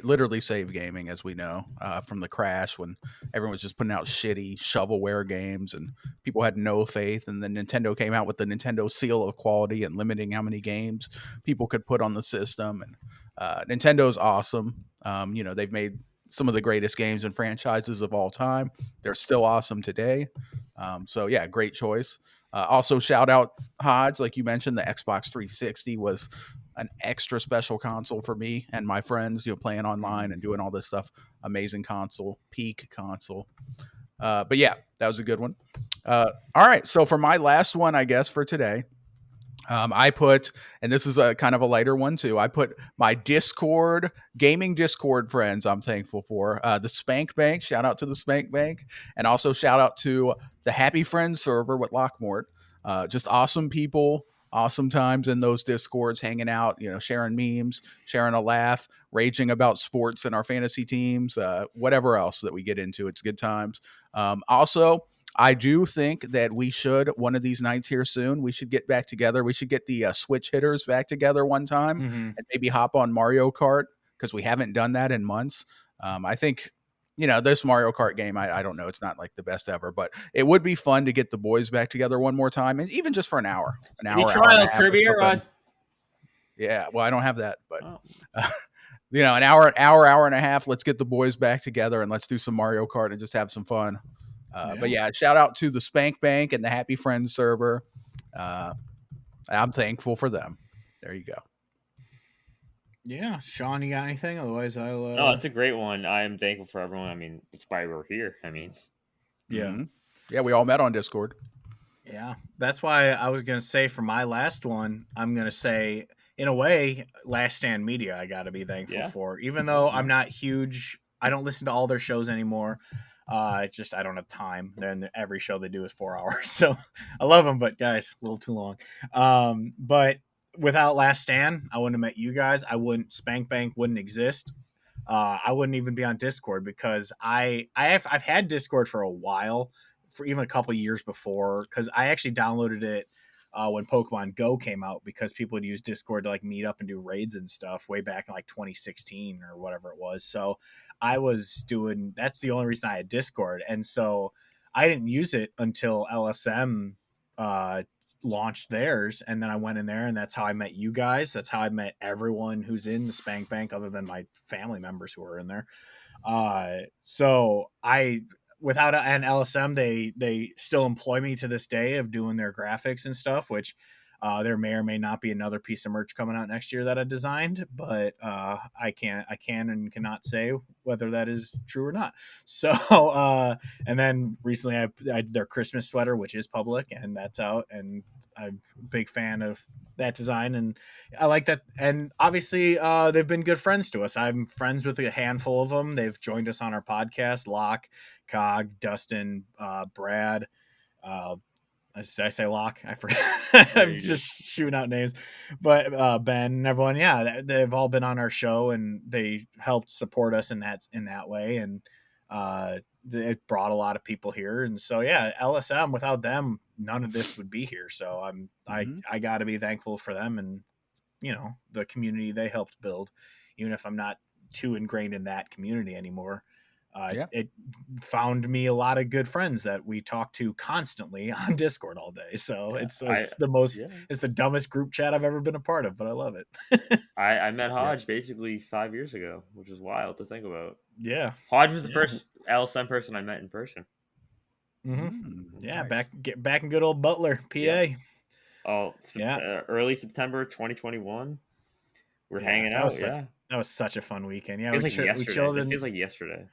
Literally save gaming, as we know, from the crash when everyone was just putting out shitty shovelware games and people had no faith. And then Nintendo came out with the Nintendo seal of quality and limiting how many games people could put on the system. And Nintendo's awesome. They've made some of the greatest games and franchises of all time. They're still awesome today. So yeah, great choice. Also, shout out Hodge, like you mentioned, the Xbox 360 was an extra special console for me and my friends. Playing online and doing all this stuff. Amazing console, peak console. But yeah, that was a good one. All right, so for my last one, I guess for today, I put, and this is a kind of a lighter one too. I put my gaming Discord friends. I'm thankful for the Spank Bank. Shout out to the Spank Bank, and also shout out to the Happy Friends server with Lockmort. Just awesome people, awesome times in those Discords, hanging out, sharing memes, sharing a laugh, raging about sports and our fantasy teams, whatever else that we get into. It's good times. Also, I do think that we should, one of these nights here soon, we should get back together. We should get the Switch hitters back together one time and maybe hop on Mario Kart because we haven't done that in months. I think, this Mario Kart game, I don't know, it's not like the best ever, but it would be fun to get the boys back together one more time, and even just for an hour, You hour try and a out half or Kirby Air something. Riders. Yeah, well, I don't have that, but Oh. an hour and a half. Let's get the boys back together and let's do some Mario Kart and just have some fun. But yeah, shout out to the Spank Bank and the Happy Friends server. I'm thankful for them. There you go. Yeah, Sean, you got anything? Otherwise, I'll. No, it's a great one. I am thankful for everyone. I mean, that's why we're here. I mean, yeah, yeah, we all met on Discord. Yeah, that's why I was gonna say for my last one, I'm gonna say in a way, Last Stand Media. I got to be thankful for, even though I'm not huge. I don't listen to all their shows anymore. It's just I don't have time. Then every show they do is 4 hours, so I love them, but guys, a little too long. But without Last Stand, I wouldn't have met you guys. I wouldn't. Spank Bank wouldn't exist. I wouldn't even be on Discord because I've had Discord for a while, for even a couple of years before, because I actually downloaded it when Pokemon Go came out because people would use Discord to like meet up and do raids and stuff way back in like 2016 or whatever it was. So that's the only reason I had Discord. And so I didn't use it until LSM launched theirs. And then I went in there and that's how I met you guys. That's how I met everyone who's in the Spank Bank other than my family members who were in there. So without an LSM, they still employ me to this day of doing their graphics and stuff, which there may or may not be another piece of merch coming out next year that I designed, but I can and cannot say whether that is true or not. So and then recently I their Christmas sweater, which is public, and that's out, and I'm a big fan of that design, and I like that. And obviously they've been good friends to us. I'm friends with a handful of them. They've joined us on our podcast. Locke, Cog, Dustin, Brad, did I say Locke? I forgot. I'm just shooting out names, but Ben and everyone, yeah, they've all been on our show and they helped support us in that way, and it brought a lot of people here, and so yeah, LSM, without them, none of this would be here. So I got to be thankful for them and the community they helped build, even if I'm not too ingrained in that community anymore. It found me a lot of good friends that we talk to constantly on Discord all day. So it's the dumbest group chat I've ever been a part of, but I love it. I met Hodge basically 5 years ago, which is wild to think about. Yeah, Hodge was the first LSM person I met in person. Yeah, nice. back in good old Butler, PA. Yeah. Oh, early September 2021. We're hanging out. That was such a fun weekend. Yeah, it feels like yesterday. chilled. It feels like yesterday.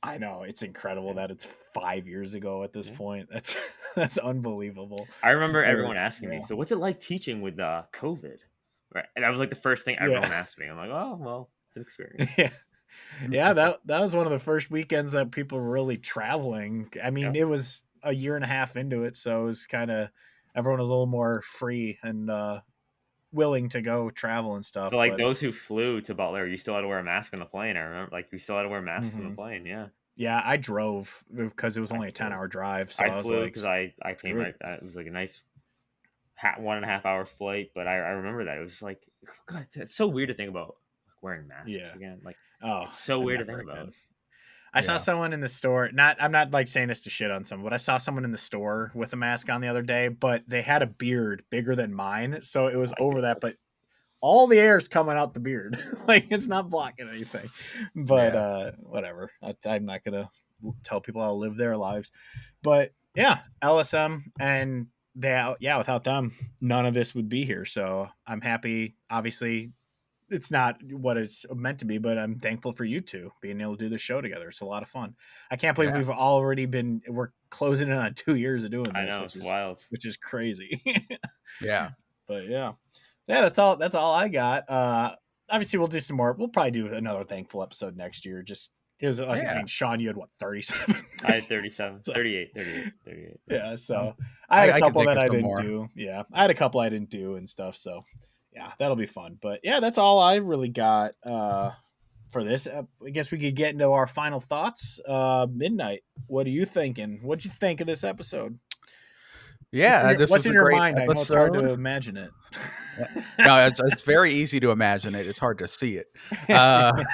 I know, it's incredible that it's 5 years ago at this Yeah. point. That's unbelievable. I remember Or everyone asking me, yeah. "So what's it like teaching with COVID?" Right, and that was like the first thing Yeah. everyone asked me. I'm like, "Oh, well, it's an experience." Yeah. Yeah, that was one of the first weekends that people were really traveling. I mean, Yeah. it was a year and a half into it, so it was kinda everyone was a little more free and, willing to go travel and So, stuff, like, but those who flew to Butler, you still had to wear a mask on the plane. I remember, like, we still had to wear masks on the Mhm. plane. Yeah, Yeah, I drove because it was I only a flew. 10-hour drive, so I I was flew like, because I came "Screw it." right. It was like a nice 1.5 hour flight, but I remember that it was like, God, it's so weird to think about wearing masks Yeah. again. Like, Oh, it's so weird to never think again. about. I saw Yeah. someone in the store. I'm not like saying this to shit on someone, but I saw someone in the store with a mask on the other day, but they had a beard bigger than mine, so it was My over that. But all the air is coming out the beard, like it's not blocking anything. But Yeah. whatever. I'm not gonna tell people how to live their lives. But yeah, LSM and yeah, without them, none of this would be here. So I'm happy. Obviously, it's not what it's meant to be, but I'm thankful for you two being able to do the show together. It's a lot of fun. I can't believe Yeah. we're closing in on 2 years of doing I this, know, it's wild. which is crazy. Yeah. But yeah, that's all I got. Obviously we'll do some more. We'll probably do another thankful episode next year. Just it was like, I Yeah. mean, Sean, you had what, 37? I had 37, So, 38, 38, 38. yeah, Um, so I had a I can couple think that of I some didn't more. do. Yeah, I had a couple I didn't do and stuff. So yeah, that'll be fun. But yeah, that's all I really got for this. I guess we could get into our final thoughts. Midnight, what are you thinking? What'd you think of this episode? Yeah, this What's is in a your great mind? I know it's hard episode. to imagine it. No, it's very easy to imagine it. It's hard to see it. Uh,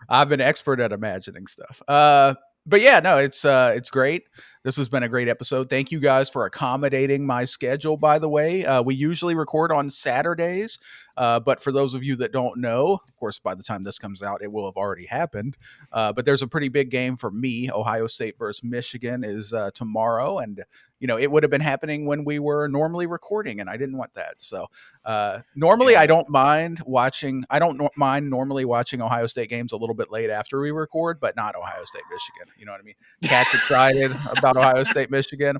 I'm an expert at imagining stuff. But yeah, no, it's great. This has been a great episode. Thank you guys for accommodating my schedule. By the way, we usually record on Saturdays, but for those of you that don't know, of course, by the time this comes out, it will have already happened. But there's a pretty big game for me. Ohio State versus Michigan is tomorrow, and it would have been happening when we were normally recording, and I didn't want that. So normally Yeah. I don't mind watching. I don't mind normally watching Ohio State games a little bit late after we record, but not Ohio State Michigan. You know what I mean? Cat's excited about Ohio State Michigan.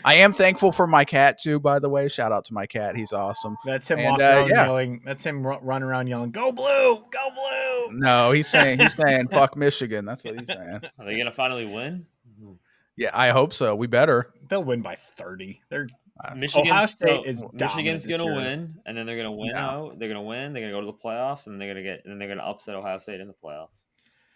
I am thankful for my cat too. By the way, shout out to my cat. He's awesome. That's him And walking around yeah, yelling. That's him running around yelling, "Go blue! Go blue!" no, he's saying fuck Michigan. That's what he's saying. Are they gonna finally win? Yeah, I hope so. We better. They'll win by 30. Michigan's Ohio State is dominant Michigan's this gonna year. win, and then they're gonna win No. out. They're gonna win. They're gonna go to the playoffs, and they're gonna upset Ohio State in the playoffs.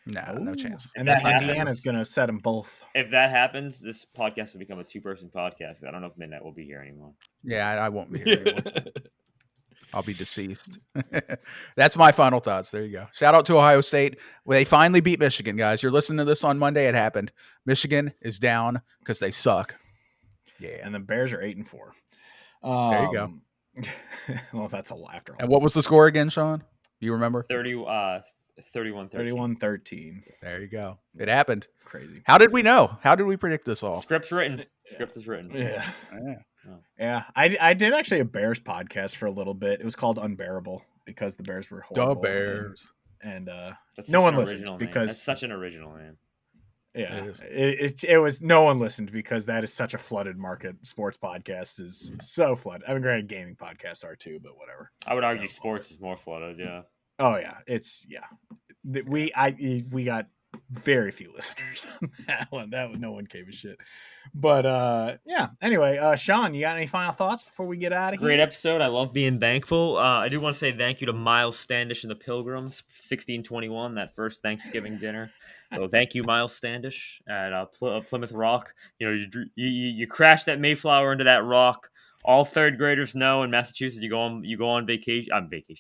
No chance. And If then that Indiana's happens- going to set them both. If that happens, this podcast will become a 2-person podcast. I don't know if Midnight will be here anymore. Yeah, I won't be here anymore. I'll be deceased. That's my final thoughts. There you go. Shout out to Ohio State. They finally beat Michigan, guys. You're listening to this on Monday. It happened. Michigan is down because they suck. Yeah. And the Bears are 8-4. There you go. Well, that's a lot after all. And what was the score again, Sean? You remember? 31-13. 31-13. There you go. It happened. Crazy. How did we know? How did we predict this all? Script's written. Script is written. Yeah. Yeah. Yeah. I did actually a Bears podcast for a little bit. It was called Unbearable because the Bears were The horrible. Bears. And That's no such one an listened original name. because That's such an original name. yeah, It is. it was no one listened because that is such a flooded market. Sports podcasts is so flooded. I mean, granted, gaming podcasts are too, but whatever. I would argue sports is more flooded. Yeah. Oh yeah, we got very few listeners on that one. No one gave a shit. But yeah. Anyway, Sean, you got any final thoughts before we get out of here? Great episode. I love being thankful. I do want to say thank you to Miles Standish and the Pilgrims, 1621, that first Thanksgiving dinner. So thank you, Miles Standish at Plymouth Rock. You crash that Mayflower into that rock. All third graders know in Massachusetts you go on vacation.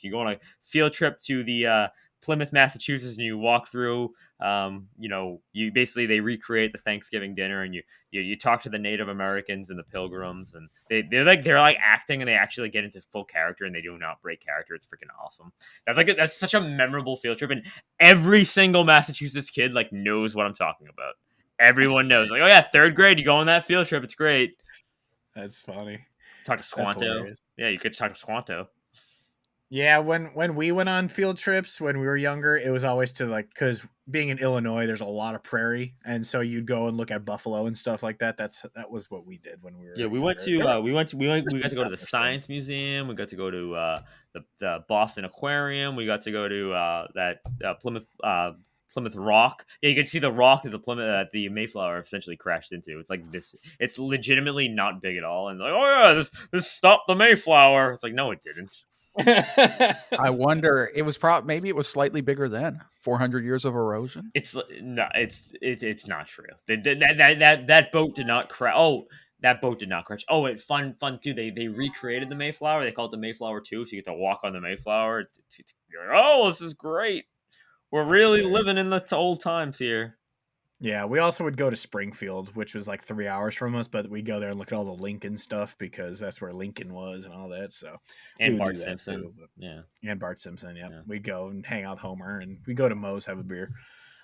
You go on a field trip to the Plymouth, Massachusetts, and you walk through. You basically they recreate the Thanksgiving dinner, and you talk to the Native Americans and the Pilgrims, and they're like acting, and they actually get into full character, and they do not break character. It's freaking awesome. That's such a memorable field trip, and every single Massachusetts kid knows what I'm talking about. Everyone knows, oh yeah, third grade, you go on that field trip. It's great. That's funny. Talk to Squanto. Yeah, you could talk to Squanto. Yeah, when we went on field trips when we were younger, it was always to like because being in Illinois, there's a lot of prairie, and so you'd go and look at buffalo and stuff like that. That was what we did when we Yeah, were we went younger. to There were we got some to go to the summer things. Science Museum. We got to go to the Boston Aquarium. We got to go to that Plymouth Rock. Yeah, you can see the rock that the Plymouth the Mayflower essentially crashed into. It's like this. It's legitimately not big at all. And like, oh yeah, this stopped the Mayflower. It's like, no, it didn't. I wonder. It was maybe it was slightly bigger then. 400 years of erosion. It's no, it's not true. That boat did not crash. Oh, that boat did not crash. Oh, it fun too. They recreated the Mayflower. They call it the Mayflower 2, so you get to walk on the Mayflower. You're like, oh, this is great. We're really living in the old times here. Yeah, we also would go to Springfield, which was like 3 hours from us, but we'd go there and look at all the Lincoln stuff because that's where Lincoln was and all that. So we And would Bart do that Simpson. too. But, Yeah. and Bart Simpson, yeah. Yeah. We'd go and hang out with Homer, and we'd go to Moe's, have a beer.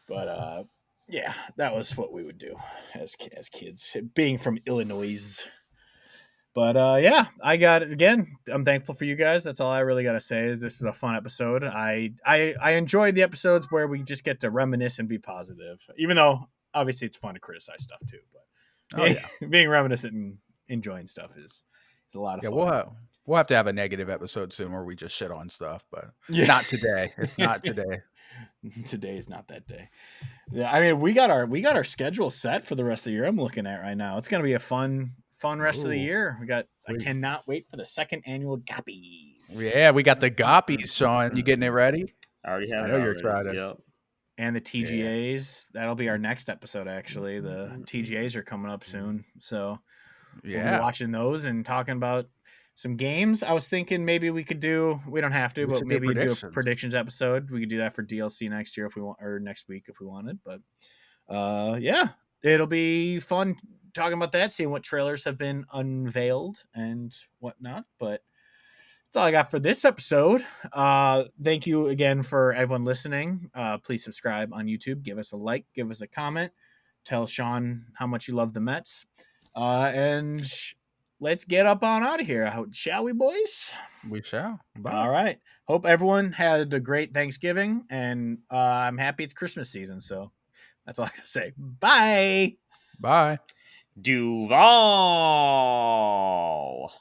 But yeah, that was what we would do as kids, being from Illinois. But yeah, I got it again. I'm thankful for you guys. That's all I really got to say. Is this is a fun episode. I enjoyed the episodes where we just get to reminisce and be positive, even though obviously it's fun to criticize stuff too. But Oh yeah, being reminiscent and enjoying stuff is a lot of yeah. fun. We'll have to have a negative episode soon where we just shit on stuff, but Yeah. not today. It's not today. Today is not that day. Yeah, I mean we got our schedule set for the rest of the year. I'm looking at right now. It's gonna be a fun rest of the Ooh, year. I we, cannot wait for the second annual Gappies. yeah, we got the Goppies, Sean. You getting it ready? I already have I it know you're already. excited. Yep. And the Yeah. TGAs. That'll be our next episode, actually. The TGAs are coming up soon. So we'll be Yeah, watching those and talking about some games. I was thinking maybe we could do, we don't have to, we but should do maybe do a predictions. predictions episode. We could do that for DLC next year if we want, or next week if we wanted. But yeah, it'll be fun talking about that, seeing what trailers have been unveiled and whatnot. But that's all I got for this episode. Thank you again for everyone listening. Please subscribe on YouTube. Give us a like. Give us a comment. Tell Sean how much you love the Mets. And let's get up on out of here, shall we, boys? We shall. Bye. All right. Hope everyone had a great Thanksgiving, and I'm happy it's Christmas season. So that's all I gotta say. Bye. Bye. Duval.